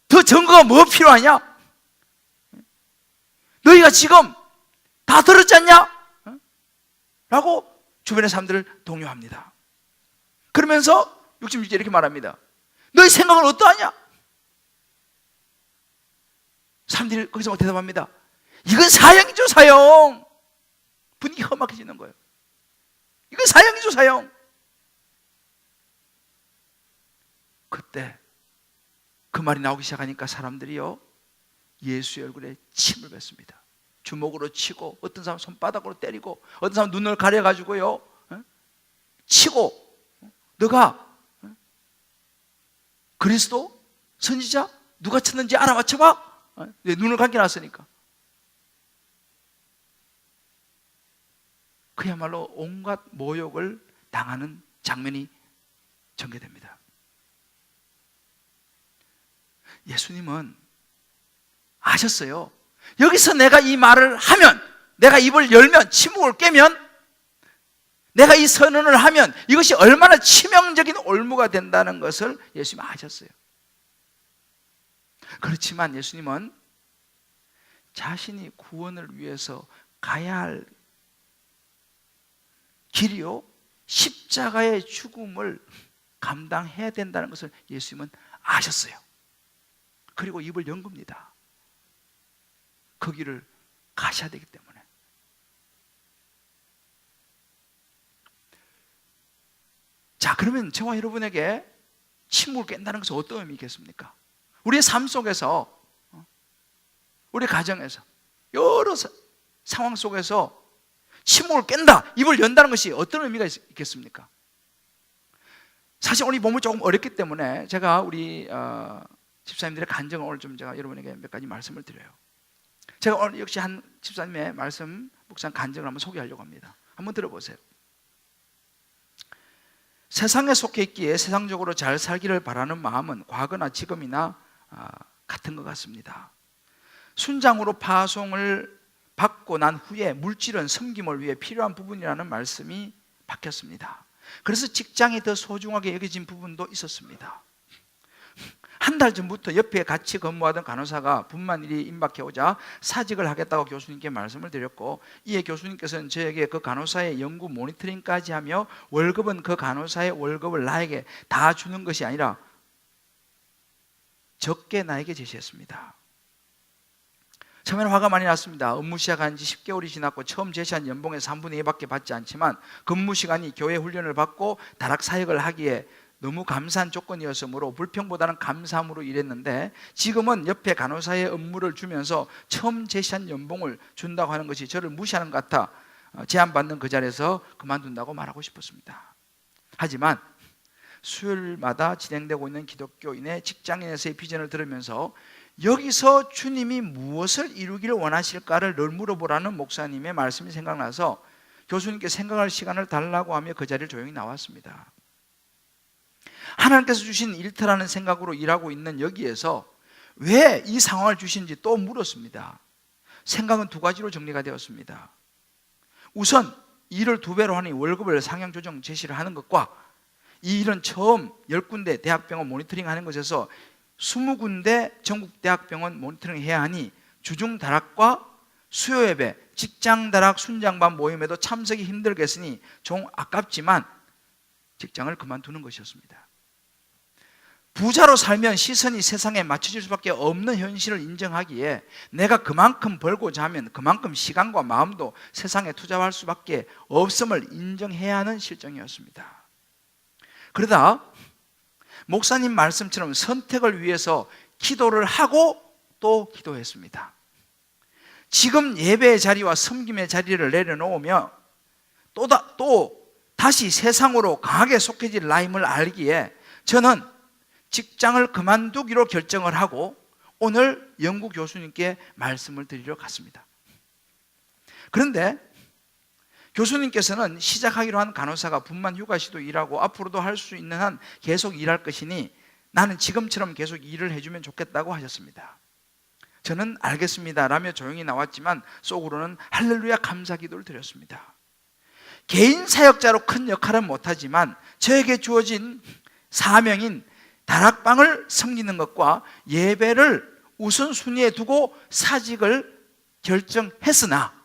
더 증거가 뭐 필요하냐, 너희가 지금 다 들었지 않냐 라고 주변의 사람들을 동요합니다. 그러면서 66절 이렇게 말합니다. 너희 생각은 어떠하냐? 사람들이 거기서 대답합니다. 이건 사형이죠, 사형. 분위기 험악해지는 거예요. 이건 사형이죠, 사형. 그때 그 말이 나오기 시작하니까 사람들이요, 예수의 얼굴에 침을 뱉습니다. 주먹으로 치고, 어떤 사람 손바닥으로 때리고, 어떤 사람 눈을 가려가지고요 치고, 너가 그리스도? 선지자? 누가 쳤는지 알아맞혀봐? 눈을 감겨놨으니까. 그야말로 온갖 모욕을 당하는 장면이 전개됩니다. 예수님은 아셨어요. 여기서 내가 이 말을 하면, 내가 입을 열면, 침묵을 깨면, 내가 이 선언을 하면 이것이 얼마나 치명적인 올무가 된다는 것을 예수님은 아셨어요. 그렇지만 예수님은 자신이 구원을 위해서 가야 할 길이요, 십자가의 죽음을 감당해야 된다는 것을 예수님은 아셨어요. 그리고 입을 연 겁니다. 그 길을 가셔야 되기 때문에. 자, 그러면 저와 여러분에게 침묵을 깬다는 것은 어떤 의미겠습니까? 우리의 삶 속에서, 우리 가정에서, 여러 상황 속에서 침묵을 깬다, 입을 연다는 것이 어떤 의미가 있겠습니까? 사실 오늘 이 본문이 조금 어렵기 때문에 제가 우리 집사님들의 간증을 오늘 좀 제가 여러분에게 몇 가지 말씀을 드려요. 제가 오늘 역시 한 집사님의 말씀, 묵상 간증을 한번 소개하려고 합니다. 한번 들어보세요. 세상에 속해 있기에 세상적으로 잘 살기를 바라는 마음은 과거나 지금이나 같은 것 같습니다. 순장으로 파송을 받고 난 후에 물질은 섬김을 위해 필요한 부분이라는 말씀이 바뀌었습니다. 그래서 직장이 더 소중하게 여겨진 부분도 있었습니다. 한 달 전부터 옆에 같이 근무하던 간호사가 분만 일이 임박해 오자 사직을 하겠다고 교수님께 말씀을 드렸고, 이에 교수님께서는 저에게 그 간호사의 연구 모니터링까지 하며 월급은 그 간호사의 월급을 나에게 다 주는 것이 아니라 적게 나에게 제시했습니다. 처음에는 화가 많이 났습니다. 업무 시작한 지 10개월이 지났고 처음 제시한 연봉의 3분의 2밖에 받지 않지만 근무 시간이 교회 훈련을 받고 다락 사역을 하기에 너무 감사한 조건이었으므로 불평보다는 감사함으로 일했는데, 지금은 옆에 간호사의 업무를 주면서 처음 제시한 연봉을 준다고 하는 것이 저를 무시하는 것 같아 제안받는 그 자리에서 그만둔다고 말하고 싶었습니다. 하지만 수요일마다 진행되고 있는 기독교인의 직장인에서의 비전을 들으면서 여기서 주님이 무엇을 이루기를 원하실까를 늘 물어보라는 목사님의 말씀이 생각나서 교수님께 생각할 시간을 달라고 하며 그 자리를 조용히 나왔습니다. 하나님께서 주신 일터라는 생각으로 일하고 있는 여기에서 왜 이 상황을 주신지 또 물었습니다. 생각은 두 가지로 정리가 되었습니다. 우선 일을 2배로 하니 월급을 상향 조정 제시를 하는 것과 이 일은 처음 10군데 대학병원 모니터링 하는 것에서 20군데 전국 대학병원 모니터링 해야 하니 주중 다락과 수요 예배, 직장 다락 순장반 모임에도 참석이 힘들겠으니 좀 아깝지만 직장을 그만두는 것이었습니다. 부자로 살면 시선이 세상에 맞춰질 수밖에 없는 현실을 인정하기에 내가 그만큼 벌고자 하면 그만큼 시간과 마음도 세상에 투자할 수밖에 없음을 인정해야 하는 실정이었습니다. 그러다 목사님 말씀처럼 선택을 위해서 기도를 하고 또 기도했습니다. 지금 예배의 자리와 섬김의 자리를 내려놓으며 또 다시 세상으로 강하게 속해질 나임을 알기에 저는 직장을 그만두기로 결정을 하고 오늘 영국 교수님께 말씀을 드리러 갔습니다. 그런데 교수님께서는 시작하기로 한 간호사가 분만 휴가 시도 일하고 앞으로도 할 수 있는 한 계속 일할 것이니 나는 지금처럼 계속 일을 해주면 좋겠다고 하셨습니다. 저는 알겠습니다 라며 조용히 나왔지만 속으로는 할렐루야 감사 기도를 드렸습니다. 개인 사역자로 큰 역할은 못하지만 저에게 주어진 사명인 다락방을 섬기는 것과 예배를 우선순위에 두고 사직을 결정했으나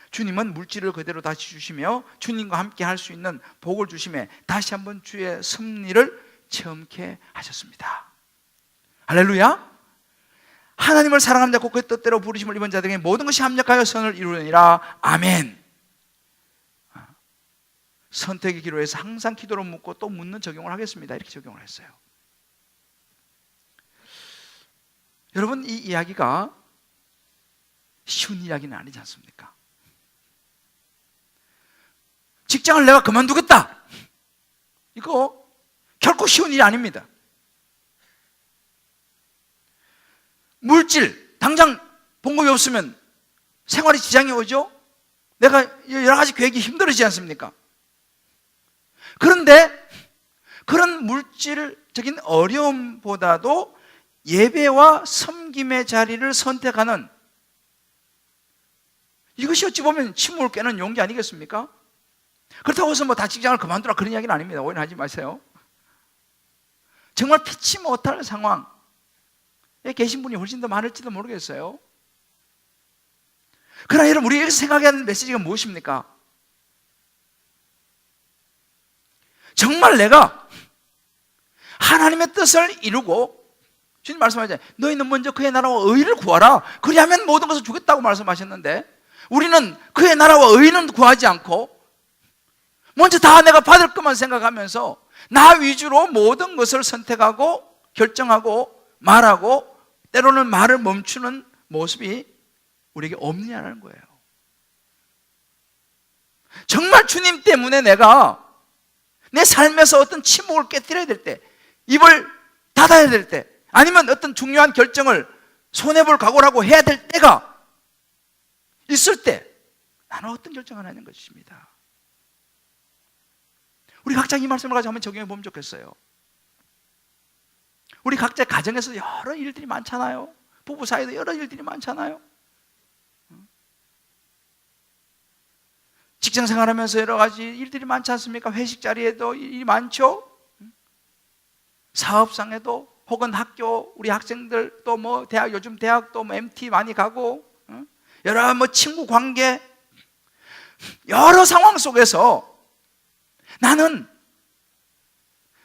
주님은 물질을 그대로 다시 주시며 주님과 함께 할 수 있는 복을 주심에 다시 한번 주의 섭리를 체험케 하셨습니다. 할렐루야. 하나님을 사랑하는 자 곧 그의 뜻대로 부르심을 입은 자들에게 모든 것이 합력하여 선을 이루느니라. 아멘. 선택의 기로에서 항상 기도로 묻고 또 묻는 적용을 하겠습니다. 이렇게 적용을 했어요. 여러분, 이 이야기가 쉬운 이야기는 아니지 않습니까? 직장을 내가 그만두겠다, 이거 결코 쉬운 일이 아닙니다. 물질, 당장 봉급이 없으면 생활에 지장이 오죠. 내가 여러 가지 계획이 힘들어지지 않습니까? 그런데 그런 물질적인 어려움보다도 예배와 섬김의 자리를 선택하는, 이것이 어찌 보면 침묵을 깨는 용기 아니겠습니까? 그렇다고 해서 다 직장을 그만두라 그런 이야기는 아닙니다. 오해하지 마세요. 정말 피치 못할 상황에 계신 분이 훨씬 더 많을지도 모르겠어요. 그러나 여러분, 우리가 생각해야 하는 메시지가 무엇입니까? 정말 내가 하나님의 뜻을 이루고, 주님 말씀하셨잖아요. 너희는 먼저 그의 나라와 의를 구하라. 그리하면 모든 것을 주겠다고 말씀하셨는데, 우리는 그의 나라와 의는 구하지 않고 먼저 다 내가 받을 것만 생각하면서 나 위주로 모든 것을 선택하고 결정하고 말하고 때로는 말을 멈추는 모습이 우리에게 없느냐는 거예요. 정말 주님 때문에 내가 내 삶에서 어떤 침묵을 깨뜨려야 될 때, 입을 닫아야 될 때, 아니면 어떤 중요한 결정을 손해볼 각오를 하고 해야 될 때가 있을 때 나는 어떤 결정을 하는 것입니다. 우리 각자 이 말씀을 가지고 한번 적용해 보면 좋겠어요. 우리 각자 가정에서 여러 일들이 많잖아요. 부부 사이도 여러 일들이 많잖아요. 직장 생활하면서 여러 가지 일들이 많지 않습니까? 회식 자리에도 일이 많죠. 사업상에도, 혹은 학교, 우리 학생들 또 뭐 대학, 요즘 대학도 뭐 MT 많이 가고, 여러 뭐 친구 관계, 여러 상황 속에서 나는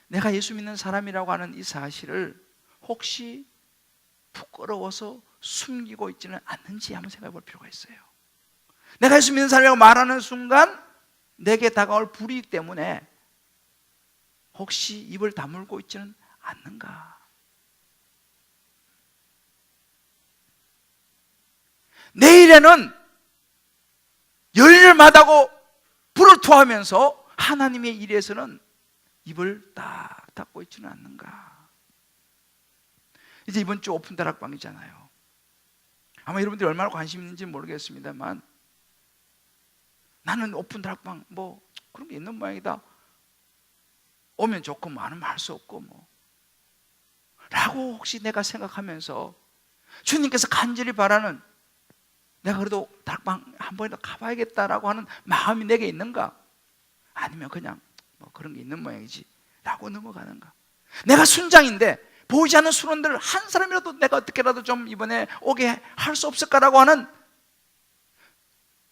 내가 예수 믿는 사람이라고 하는 이 사실을 혹시 부끄러워서 숨기고 있지는 않는지 한번 생각해 볼 필요가 있어요. 내가 예수 믿는 사람이라고 말하는 순간 내게 다가올 불이익 때문에 혹시 입을 다물고 있지는 않는가? 내일에는 열일을 마다고 불을 토하면서 하나님의 일에서는 입을 딱 닫고 있지는 않는가? 이제 이번 주 오픈 다락방이잖아요. 아마 여러분들이 얼마나 관심 있는지 모르겠습니다만 나는 오픈 다락방 뭐 그런 게 있는 모양이다. 오면 좋고 뭐 안 오면 할 수 없고 뭐 라고 혹시 내가 생각하면서 주님께서 간절히 바라는 내가 그래도 다락방 한 번이라도 가봐야겠다라고 하는 마음이 내게 있는가? 아니면 그냥 뭐 그런 게 있는 모양이지 라고 넘어가는가? 내가 순장인데 보이지 않는 순원들 한 사람이라도 내가 어떻게라도 좀 이번에 오게 할 수 없을까라고 하는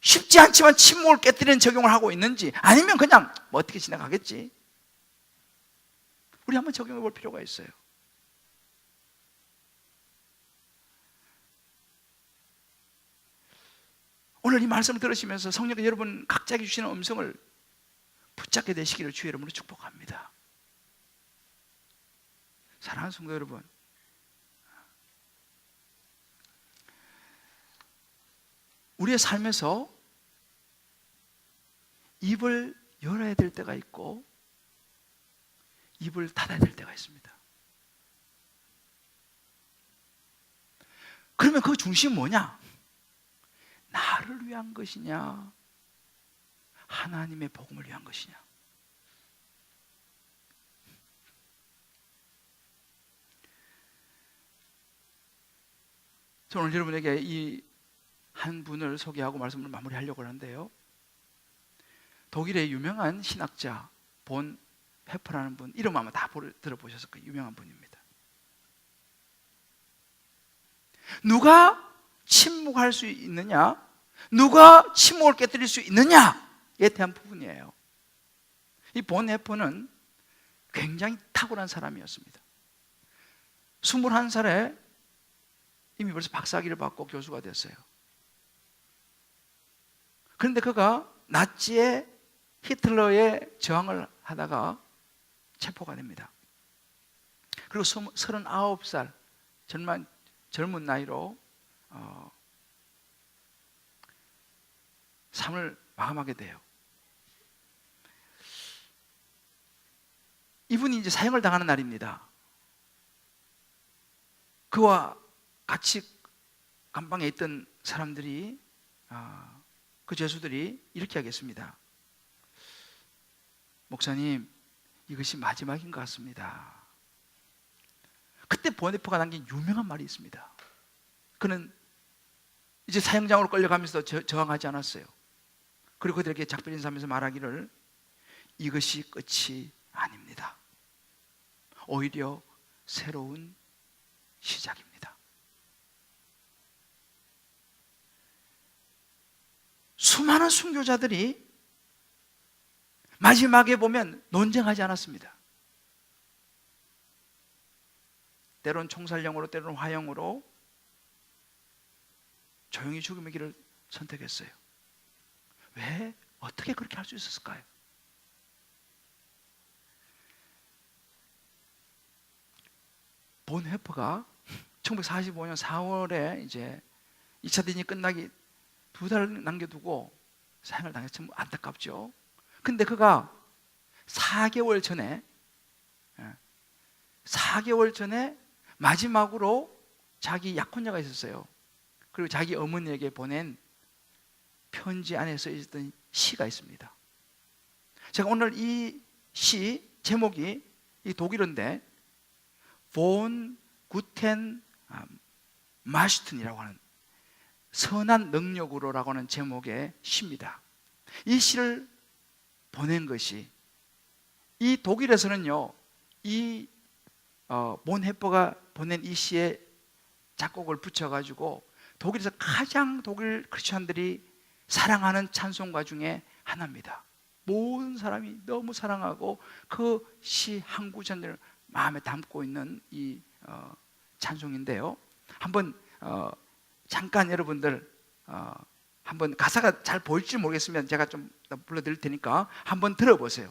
쉽지 않지만 침묵을 깨뜨리는 적용을 하고 있는지, 아니면 그냥 뭐 어떻게 지나가겠지, 우리 한번 적용해 볼 필요가 있어요. 오늘 이 말씀을 들으시면서 성령께서 여러분 각자에게 주시는 음성을 붙잡게 되시기를 주의 이름으로 축복합니다. 사랑하는 성도 여러분, 우리의 삶에서 입을 열어야 될 때가 있고 입을 닫아야 될 때가 있습니다. 그러면 그 중심은 뭐냐? 나를 위한 것이냐, 하나님의 복음을 위한 것이냐. 저는 오늘 여러분에게 이 한 분을 소개하고 말씀을 마무리하려고 하는데요, 독일의 유명한 신학자 본 헤퍼라는 분, 이름 아마 다 들어보셨을 거예요. 유명한 분입니다. 누가 침묵할 수 있느냐, 누가 침묵을 깨뜨릴 수 있느냐에 대한 부분이에요. 이 본 헤퍼는 굉장히 탁월한 사람이었습니다. 21살에 이미 벌써 박사학위를 받고 교수가 됐어요. 그런데 그가 나치의 히틀러의 저항을 하다가 체포가 됩니다. 그리고 39살 젊은 나이로 삶을 마감하게 돼요. 이분이 이제 사형을 당하는 날입니다. 그와 같이 감방에 있던 사람들이, 그 죄수들이 이렇게 하겠습니다. 목사님, 이것이 마지막인 것 같습니다. 그때 보네포가 남긴 유명한 말이 있습니다. 그는 이제 사형장으로 끌려가면서 저항하지 않았어요. 그리고 그들에게 작별 인사하면서 말하기를, 이것이 끝이 아닙니다. 오히려 새로운 시작입니다. 수많은 순교자들이 마지막에 보면 논쟁하지 않았습니다. 때론 총살형으로, 때론 화형으로 조용히 죽음의 길을 선택했어요. 왜? 어떻게 그렇게 할 수 있었을까요? 본 헤퍼가 1945년 4월에 이제 2차 대전이 끝나기 2달 남겨두고 사형을 당해서 참 안타깝죠. 근데 그가 4개월 전에 마지막으로 자기 약혼자가 있었어요. 그리고 자기 어머니에게 보낸 편지 안에 써 있었던 시가 있습니다. 제가 오늘 이 시 제목이 이 독일어인데 본 구텐 마슈튼이라고 하는 선한 능력으로라고 하는 제목의 시입니다. 이 시를 보낸 것이, 이 독일에서는요, 이 본 헤퍼가 보낸 이 시에 작곡을 붙여가지고 독일에서 가장 독일 크리스천들이 사랑하는 찬송가 중에 하나입니다. 모든 사람이 너무 사랑하고 그 시 한 구절을 마음에 담고 있는 이 찬송인데요, 한번 잠깐 여러분들 한번 가사가 잘 보일지 모르겠으면 제가 좀 불러드릴 테니까 한번 들어보세요.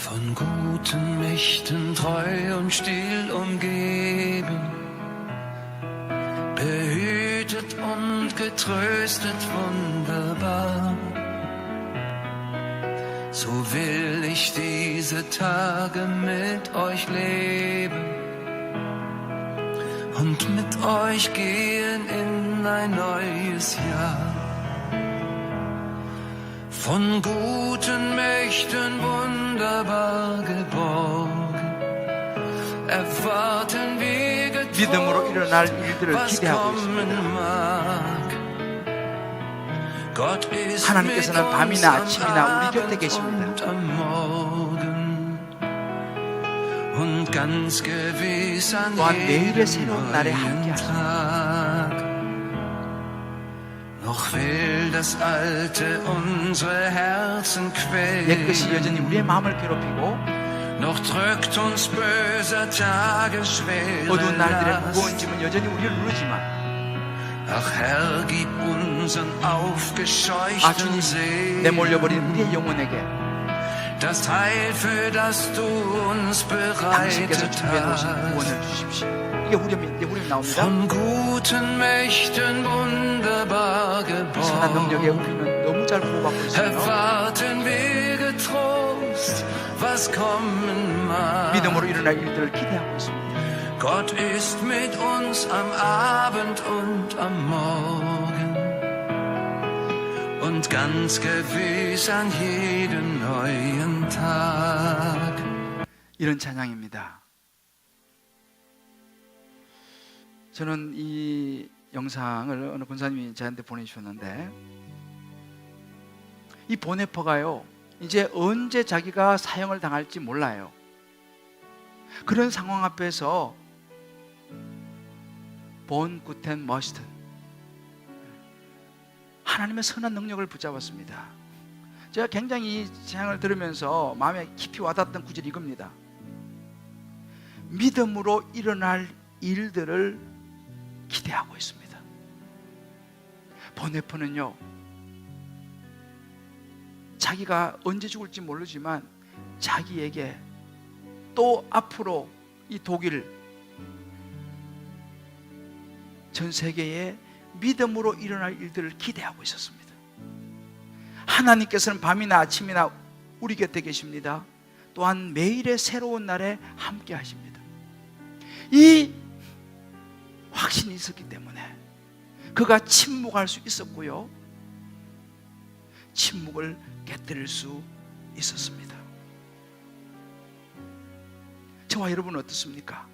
von guten Mächten treu und still umgeben, behütet und getröstet wunderbar. So will ich diese Tage mit euch leben und mit euch gehen in ein neues Jahr. Von guten Mächten wunderbar geborgen, erwarten wir 믿음으로 일어날 getrost, 일들을 was 기대하고 kommen 있습니다. mag. Gott ist mit 하나님께서는 uns 밤이나 am 아침이나 우리 곁에 Abend 계십니다. und am Morgen und ganz gewiss an 또한 매일의 jedem 새로운 날에 함께 neuen 하십니다. Tag. Noch will das Alte unsere Herzen 옛것이 여전히 quälen, 우리의 마음을 괴롭히고 noch drückt uns böser Tage schwere 어두운 날들의 Last. 무거운 짐은 여전히 우리를 누르지만 Ach Herr, gib unseren aufgescheuchten 주님, 내몰려버린 Seelen 우리의 영혼에게 das Heil, für das du uns 당신께서 bereitet 준비해 놓으신 hast. 구원을 주십시오. 이게 후렴이 나옵니다. Von guten Mächten wunderbar 선한 능력에 geborgen, 우리는 너무 잘 보호받고 있어요. erwarten wir getrost, was kommen mag. 믿음으로 일어날 일들을 기대하고 있습니다. Gott ist mit uns am Abend und am Morgen und ganz gewiss an jedem neuen Tag. 이런 찬양입니다. 저는 이 영상을 어느 권사님이 저한테 보내주셨는데, 이 보네퍼가요, 이제 언제 자기가 사형을 당할지 몰라요. 그런 상황 앞에서 본 구텐 머스튼, 하나님의 선한 능력을 붙잡았습니다. 제가 굉장히 이 찬양을 들으면서 마음에 깊이 와닿았던 구절이 이겁니다. 믿음으로 일어날 일들을 기대하고 있습니다. 보네퍼는요, 자기가 언제 죽을지 모르지만 자기에게 또 앞으로 이 독일, 전 세계에 믿음으로 일어날 일들을 기대하고 있었습니다. 하나님께서는 밤이나 아침이나 우리 곁에 계십니다. 또한 매일의 새로운 날에 함께 하십니다. 이 확신이 있었기 때문에 그가 침묵할 수 있었고요, 침묵을 깨뜨릴 수 있었습니다. 저와 여러분은 어떻습니까?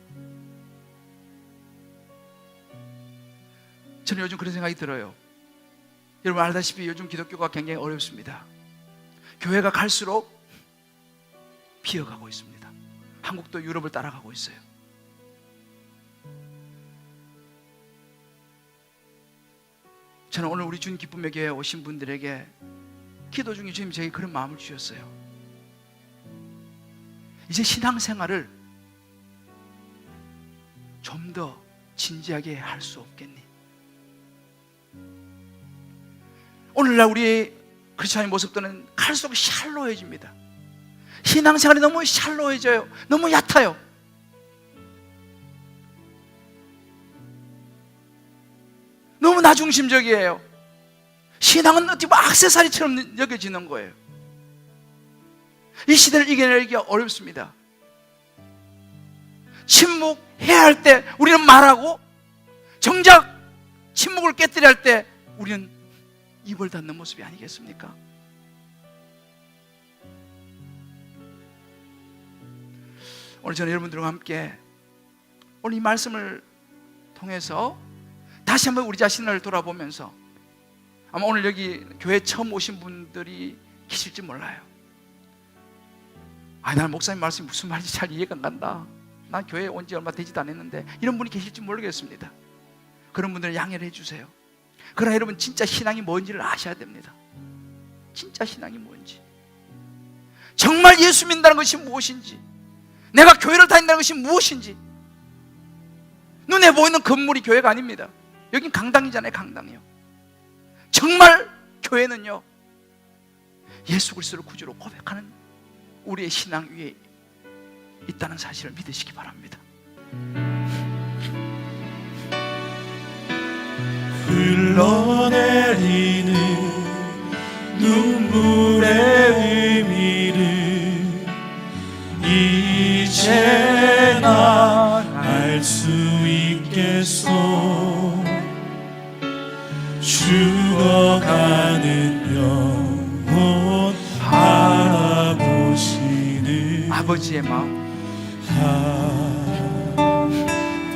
저는 요즘 그런 생각이 들어요. 여러분 알다시피 요즘 기독교가 굉장히 어렵습니다. 교회가 갈수록 비어가고 있습니다. 한국도 유럽을 따라가고 있어요. 저는 오늘 우리 주님 기쁨의 교회에 오신 분들에게 기도 중에 주님 저에게 그런 마음을 주셨어요. 이제 신앙생활을 좀 더 진지하게 할 수 없겠니? 오늘날 우리의 크리스찬의 모습들은 갈수록 샬로해집니다. 신앙생활이 너무 샬로해져요. 너무 얕아요. 너무 나중심적이에요. 신앙은 어떻게 보면 액세서리처럼 여겨지는 거예요. 이 시대를 이겨내기가 어렵습니다. 침묵해야 할 때 우리는 말하고, 정작 침묵을 깨뜨려야 할 때 우리는 입을 닫는 모습이 아니겠습니까? 오늘 저는 여러분들과 함께 오늘 이 말씀을 통해서 다시 한번 우리 자신을 돌아보면서, 아마 오늘 여기 교회 처음 오신 분들이 계실지 몰라요. 난 목사님 말씀이 무슨 말인지 잘 이해가 안 간다, 난 교회에 온 지 얼마 되지도 않았는데, 이런 분이 계실지 모르겠습니다. 그런 분들은 양해를 해주세요. 그러나 여러분, 진짜 신앙이 뭔지를 아셔야 됩니다. 진짜 신앙이 뭔지, 정말 예수 믿는다는 것이 무엇인지, 내가 교회를 다닌다는 것이 무엇인지. 눈에 보이는 건물이 교회가 아닙니다. 여긴 강당이잖아요. 강당이요. 정말 교회는요, 예수 그리스도를 구주로 고백하는 우리의 신앙 위에 있다는 사실을 믿으시기 바랍니다. 흘러내리는 눈물의 의미를 이제 난 알 수 있겠소. 죽어가는 영혼 바라보시는 아버지의 마음,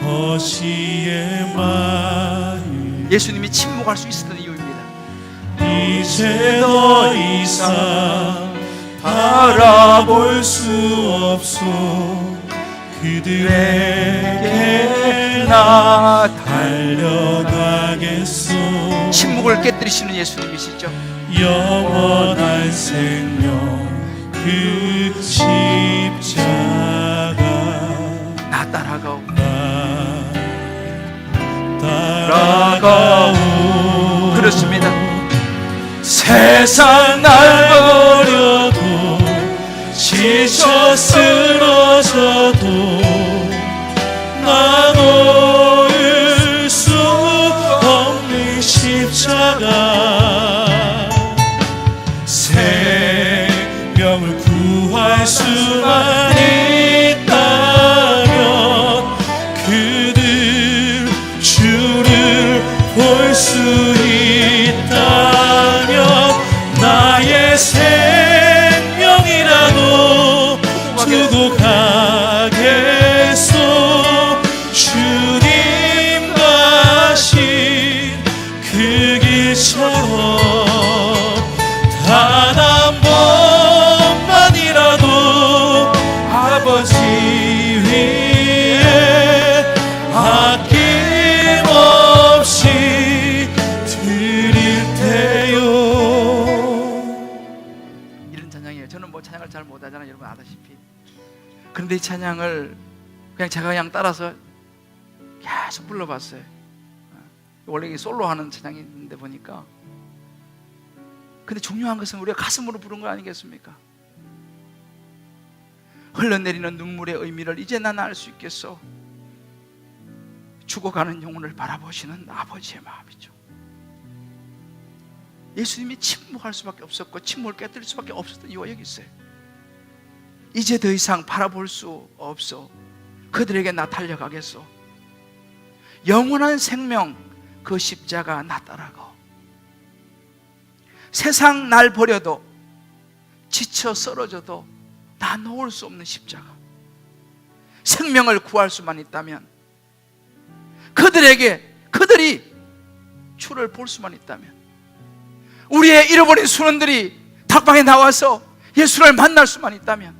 아버지의 마음, 예수님이 침묵할 수 있었던 이유입니다. 이제 더 이상 바라볼 수 없소. 그들에게 나 달려가겠소. 침묵을 깨뜨리시는 예수님이시죠. 영원한 생명 그 십자가 나 따라가오. 따라가오. 그렇습니다. 세상 날 버려도 지쳐 쓰러져도 나 놓을 수 없는 십자가. 생명을 구할 수만 있다면 그들 주를 볼 수 있다면 나의 생명이라도 두고 가겠소. 주님 가신 그 길처럼 단 한 번만이라도 아버지 위에 아낌없이 드릴 테요. 이런 찬양이에요. 저는 뭐 찬양을 잘 못하잖아요, 여러분 아다시피. 그런데 이 찬양을 제가 그냥 따라서 계속 불러봤어요. 원래 이게 솔로 하는 찬양인데 보니까. 근데 중요한 것은 우리가 가슴으로 부른 거 아니겠습니까? 흘러내리는 눈물의 의미를 이제 난 알 수 있겠어. 죽어가는 영혼을 바라보시는 아버지의 마음이죠. 예수님이 침묵할 수밖에 없었고 침묵을 깨뜨릴 수밖에 없었던 이유가 여기 있어요. 이제 더 이상 바라볼 수 없어. 그들에게 나 달려가겠어. 영원한 생명 그 십자가 나 따라가. 세상 날 버려도 지쳐 쓰러져도 나 놓을 수 없는 십자가. 생명을 구할 수만 있다면, 그들이 주를 볼 수만 있다면, 우리의 잃어버린 순원들이 닭방에 나와서 예수를 만날 수만 있다면,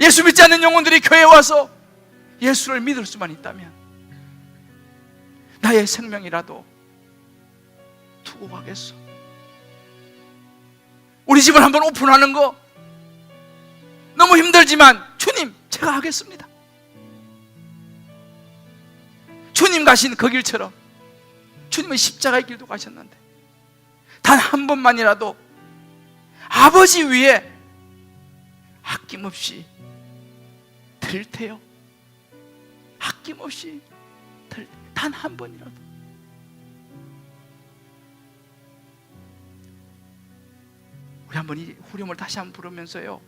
예수 믿지 않는 영혼들이 교회에 와서 예수를 믿을 수만 있다면, 나의 생명이라도 두고 가겠어. 우리 집을 한번 오픈하는 거 너무 힘들지만 주님 제가 하겠습니다. 주님 가신 그 길처럼 주님은 십자가의 길도 가셨는데 단 한 번만이라도 아버지 위에 아낌없이 들 테요. 아낌없이 들, 단 한 번이라도. 우리 한번 이 후렴을 다시 한번 부르면서요,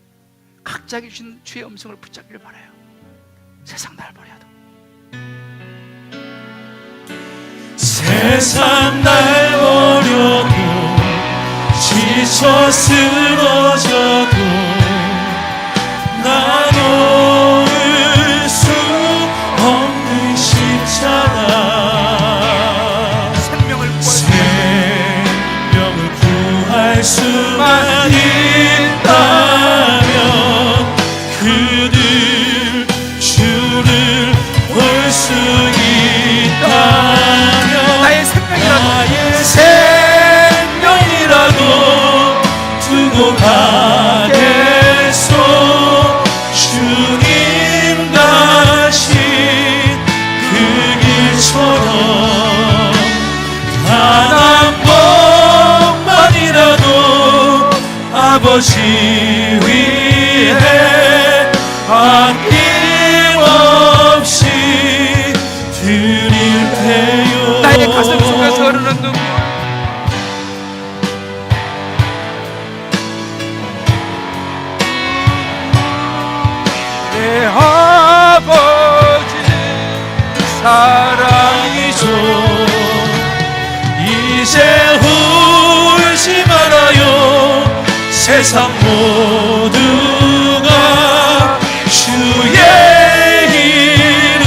각자 주신 주의 음성을 붙잡기를 바라요. 세상 날 버려도, 세상 날 버려도 지쳐 쓰러져도 나 놓을 수 없는 십자가. 생명을 구할 수만 있다면 그들 주를 볼 수 있다면 나의 생명이라도 두고 가겠소. 주님 가신 그 길처럼 단 한 번만이라도 아버지 위 위해 아낌없이 드릴 테요. 나의 가슴 속에서 흐르는 눈물, 내 아버지 사랑이죠. 이제 울지 말아요. 세상 모두가 주의 이름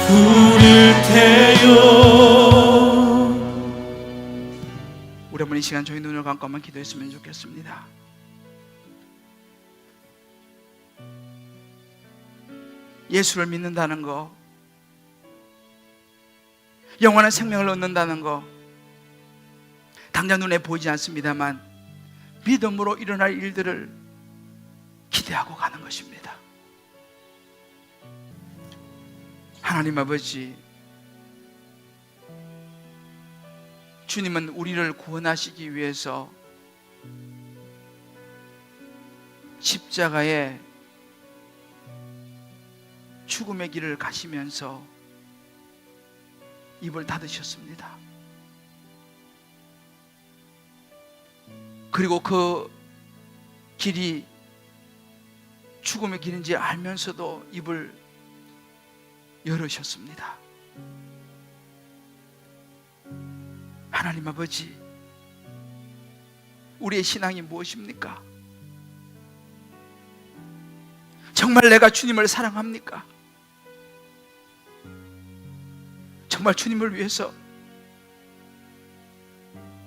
부를 테요. 우리 한번 이 시간 저희 눈을 감고 한번 기도했으면 좋겠습니다. 예수를 믿는다는 거, 영원한 생명을 얻는다는 거, 당장 눈에 보이지 않습니다만 믿음으로 일어날 일들을 기대하고 가는 것입니다. 하나님 아버지, 주님은 우리를 구원하시기 위해서 십자가에 죽음의 길을 가시면서 입을 닫으셨습니다. 그리고 그 길이 죽음의 길인지 알면서도 입을 열으셨습니다. 하나님 아버지, 우리의 신앙이 무엇입니까? 정말 내가 주님을 사랑합니까? 정말 주님을 위해서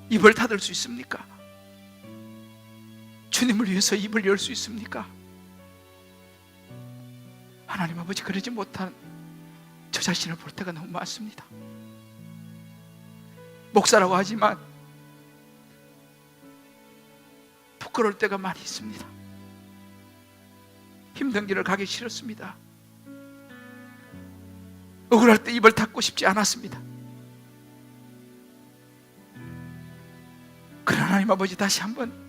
입을 닫을 수 있습니까? 주님을 위해서 입을 열 수 있습니까? 하나님 아버지, 그러지 못한 저 자신을 볼 때가 너무 많습니다. 목사라고 하지만 부끄러울 때가 많이 있습니다. 힘든 길을 가기 싫었습니다. 억울할 때 입을 닫고 싶지 않았습니다. 그러나 하나님 아버지, 다시 한번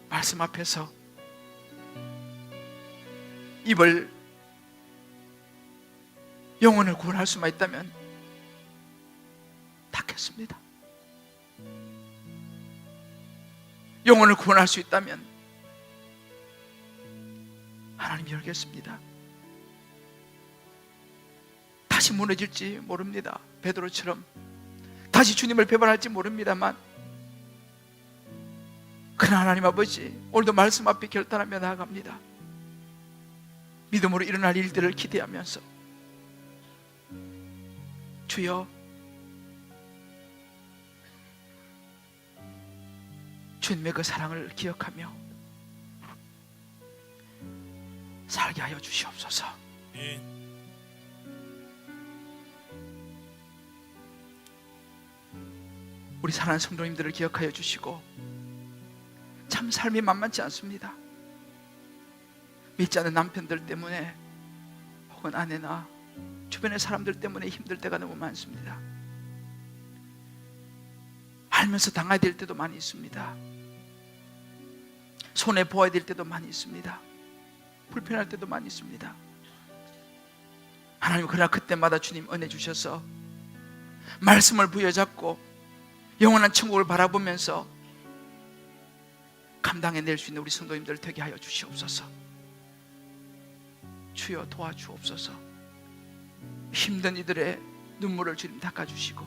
말씀 앞에서 입을, 영혼을 구원할 수만 있다면 닫겠습니다. 영혼을 구원할 수 있다면 하나님 열겠습니다. 다시 무너질지 모릅니다. 베드로처럼 다시 주님을 배반할지 모릅니다만, 그러나 하나님 아버지, 오늘도 말씀 앞에 결단하며 나아갑니다. 믿음으로 일어날 일들을 기대하면서, 주여, 주님의 그 사랑을 기억하며 살게 하여 주시옵소서. 우리 사랑하는 성도님들을 기억하여 주시고, 참 삶이 만만치 않습니다. 믿지 않는 남편들 때문에 혹은 아내나 주변의 사람들 때문에 힘들 때가 너무 많습니다. 알면서 당해야 될 때도 많이 있습니다. 손해 보아야 될 때도 많이 있습니다. 불편할 때도 많이 있습니다. 하나님, 그러나 그때마다 주님 은혜 주셔서 말씀을 부여잡고 영원한 천국을 바라보면서 감당해낼 수 있는 우리 성도님들 되게 하여 주시옵소서. 주여, 도와주옵소서. 힘든 이들의 눈물을 주님 닦아주시고,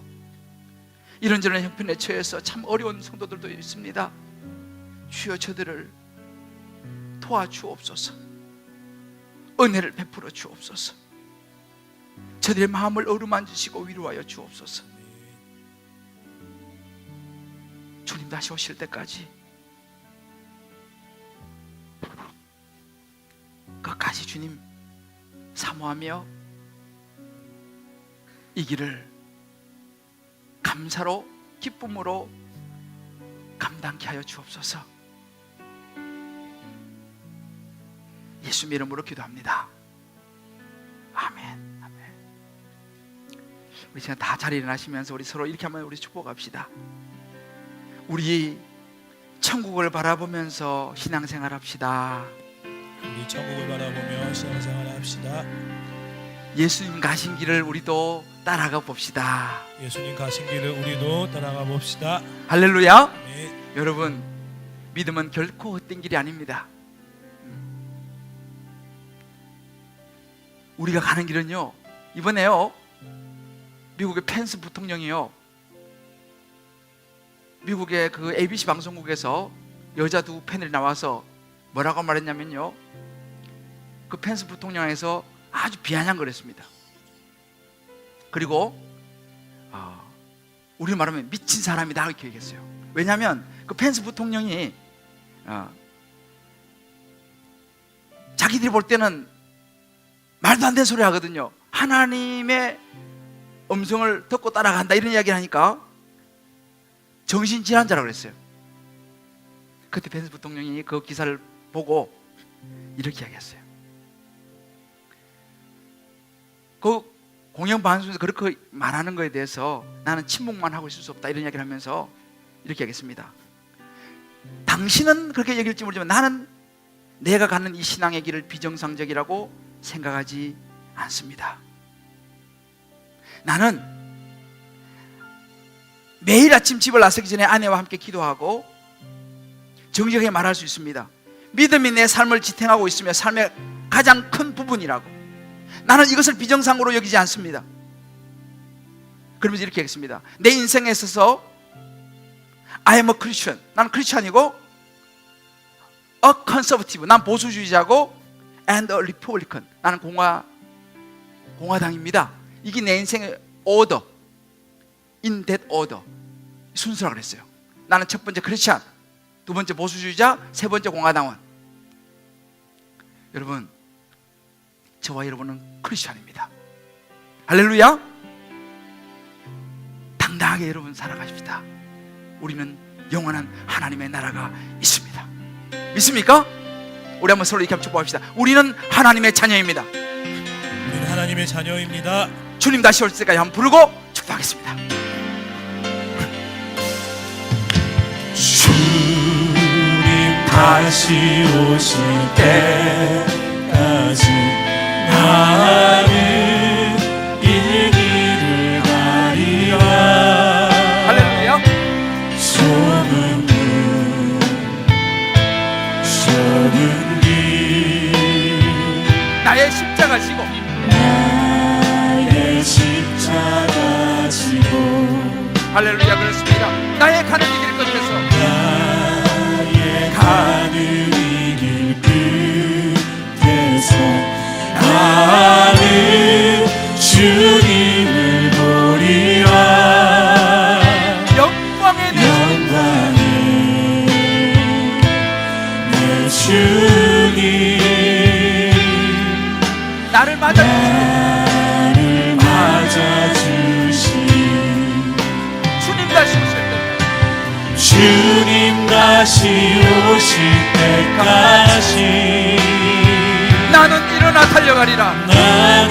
이런저런 형편에 처해서 참 어려운 성도들도 있습니다. 주여, 저들을 도와주옵소서. 은혜를 베풀어 주옵소서. 저들의 마음을 어루만지시고 위로하여 주옵소서. 주님 다시 오실 때까지 끝까지 주님 사모하며 이 길을 감사로, 기쁨으로 감당케 하여 주옵소서. 예수 이름으로 기도합니다. 아멘. 아멘. 우리 지금 다 자리에 일어나시면서 우리 서로 이렇게 한번 우리 축복합시다. 우리 천국을 바라보면서 신앙생활 합시다. 우리 천국을 바라보며 신앙생활 합시다. 예수님 가신 길을 우리도 따라가 봅시다. 예수님 가신 길을 우리도 따라가 봅시다. 할렐루야. 네. 여러분, 믿음은 결코 헛된 길이 아닙니다. 우리가 가는 길은요, 이번에요, 미국의 펜스 부통령이요, 미국의 그 ABC 방송국에서 여자 두 패널이 나와서 뭐라고 말했냐면요, 그 펜스 부통령에서 아주 비아냥거렸습니다. 그리고 우리 말하면 미친 사람이다 이렇게 얘기했어요. 왜냐하면 그 펜스 부통령이 자기들이 볼 때는 말도 안 되는 소리 하거든요. 하나님의 음성을 듣고 따라간다 이런 이야기를 하니까 정신질환자라고 그랬어요. 그때 펜스 부통령이 그 기사를 보고 이렇게 이야기했어요. 그 공영방송에서 그렇게 말하는 것에 대해서 나는 침묵만 하고 있을 수 없다 이런 이야기를 하면서 이렇게 하겠습니다. 당신은 그렇게 얘기할지 모르지만 나는 내가 가는 이 신앙의 길을 비정상적이라고 생각하지 않습니다. 나는 매일 아침 집을 나서기 전에 아내와 함께 기도하고 정직하게 말할 수 있습니다. 믿음이 내 삶을 지탱하고 있으며 삶의 가장 큰 부분이라고. 나는 이것을 비정상으로 여기지 않습니다. 그러면서 이렇게 하겠습니다. 내 인생에 있어서 I am a Christian, 나는 크리스찬이고, a conservative, 난 보수주의자고, and a Republican, 나는 공화당입니다. 이게 내 인생의 order, in that order, 순서라고 그랬어요. 나는 첫 번째 크리스찬, 두 번째 보수주의자, 세 번째 공화당원. 여러분, 저와 여러분은 크리스찬입니다. 할렐루야. 당당하게 여러분 살아가십시다. 우리는 영원한 하나님의 나라가 있습니다. 믿습니까? 우리 한번 서로 이렇게 한번 축복합시다. 우리는 하나님의 자녀입니다. 우리는 하나님의 자녀입니다. 주님 다시 올 때까지 한번 부르고 축복하겠습니다. 주님 다시 오실 때까지 나는 이 길을 가리라. 할렐루야. 좁은 길 나의 십자가 지고 나의 십자가 지고 할렐루야. 그렇습니다. 나의 가는 이 길 끝에서 나의 가는 이 길 끝에서 나는 주님을 보리라. 영광의 내 주님 나를 맞아주신 주님 다시 오실 때 주님 다시 오실 때까지 나는 일어나 달려가리라. 나는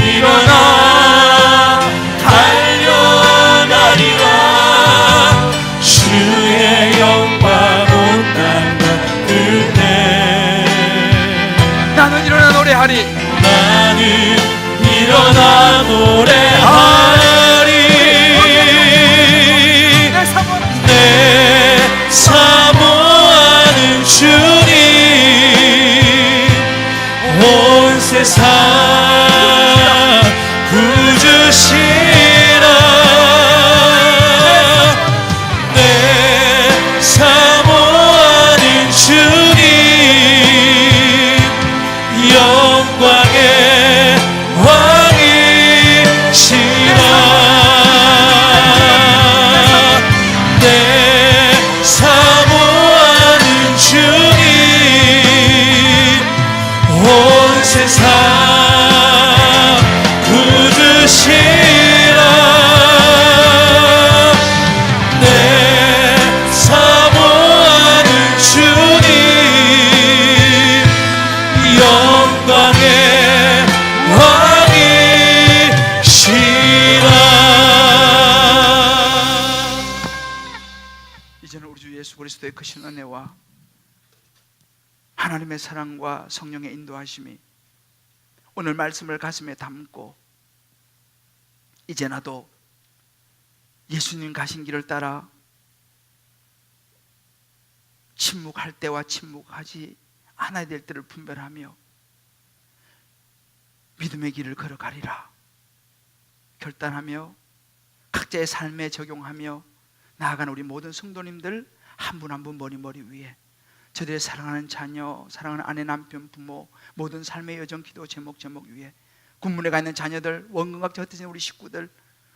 일어나 달려가리라. 주의 영광 온 땅과 끝내 나는 일어나 노래하리. 나는 일어나 노래하리. 내 사모하는 주님 온 세상 예수 그리스도의 크신 은혜와 하나님의 사랑과 성령의 인도하심이 오늘 말씀을 가슴에 담고 이제 나도 예수님 가신 길을 따라 침묵할 때와 침묵하지 않아야 될 때를 분별하며 믿음의 길을 걸어가리라 결단하며 각자의 삶에 적용하며 나아가는 우리 모든 성도님들 한 분 한 분 머리 위에 저들의 사랑하는 자녀, 사랑하는 아내, 남편, 부모 모든 삶의 여정, 기도 제목 위에 군문에 가 있는 자녀들, 원근각 흩어진 우리 식구들,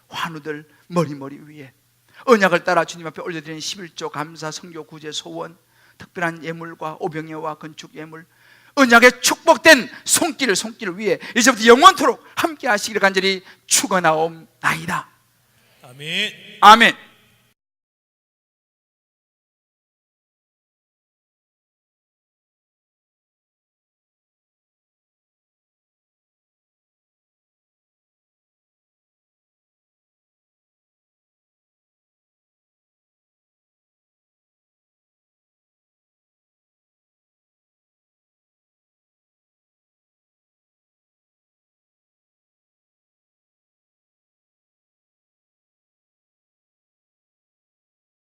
환우들 머리 위에 언약을 따라 주님 앞에 올려드리는 11조 감사, 성교, 구제, 소원 특별한 예물과 오병이어와 건축 예물 언약의 축복된 손길을 위해 이제부터 영원토록 함께 하시기를 간절히 축원하옵나이다. 아멘. 아멘.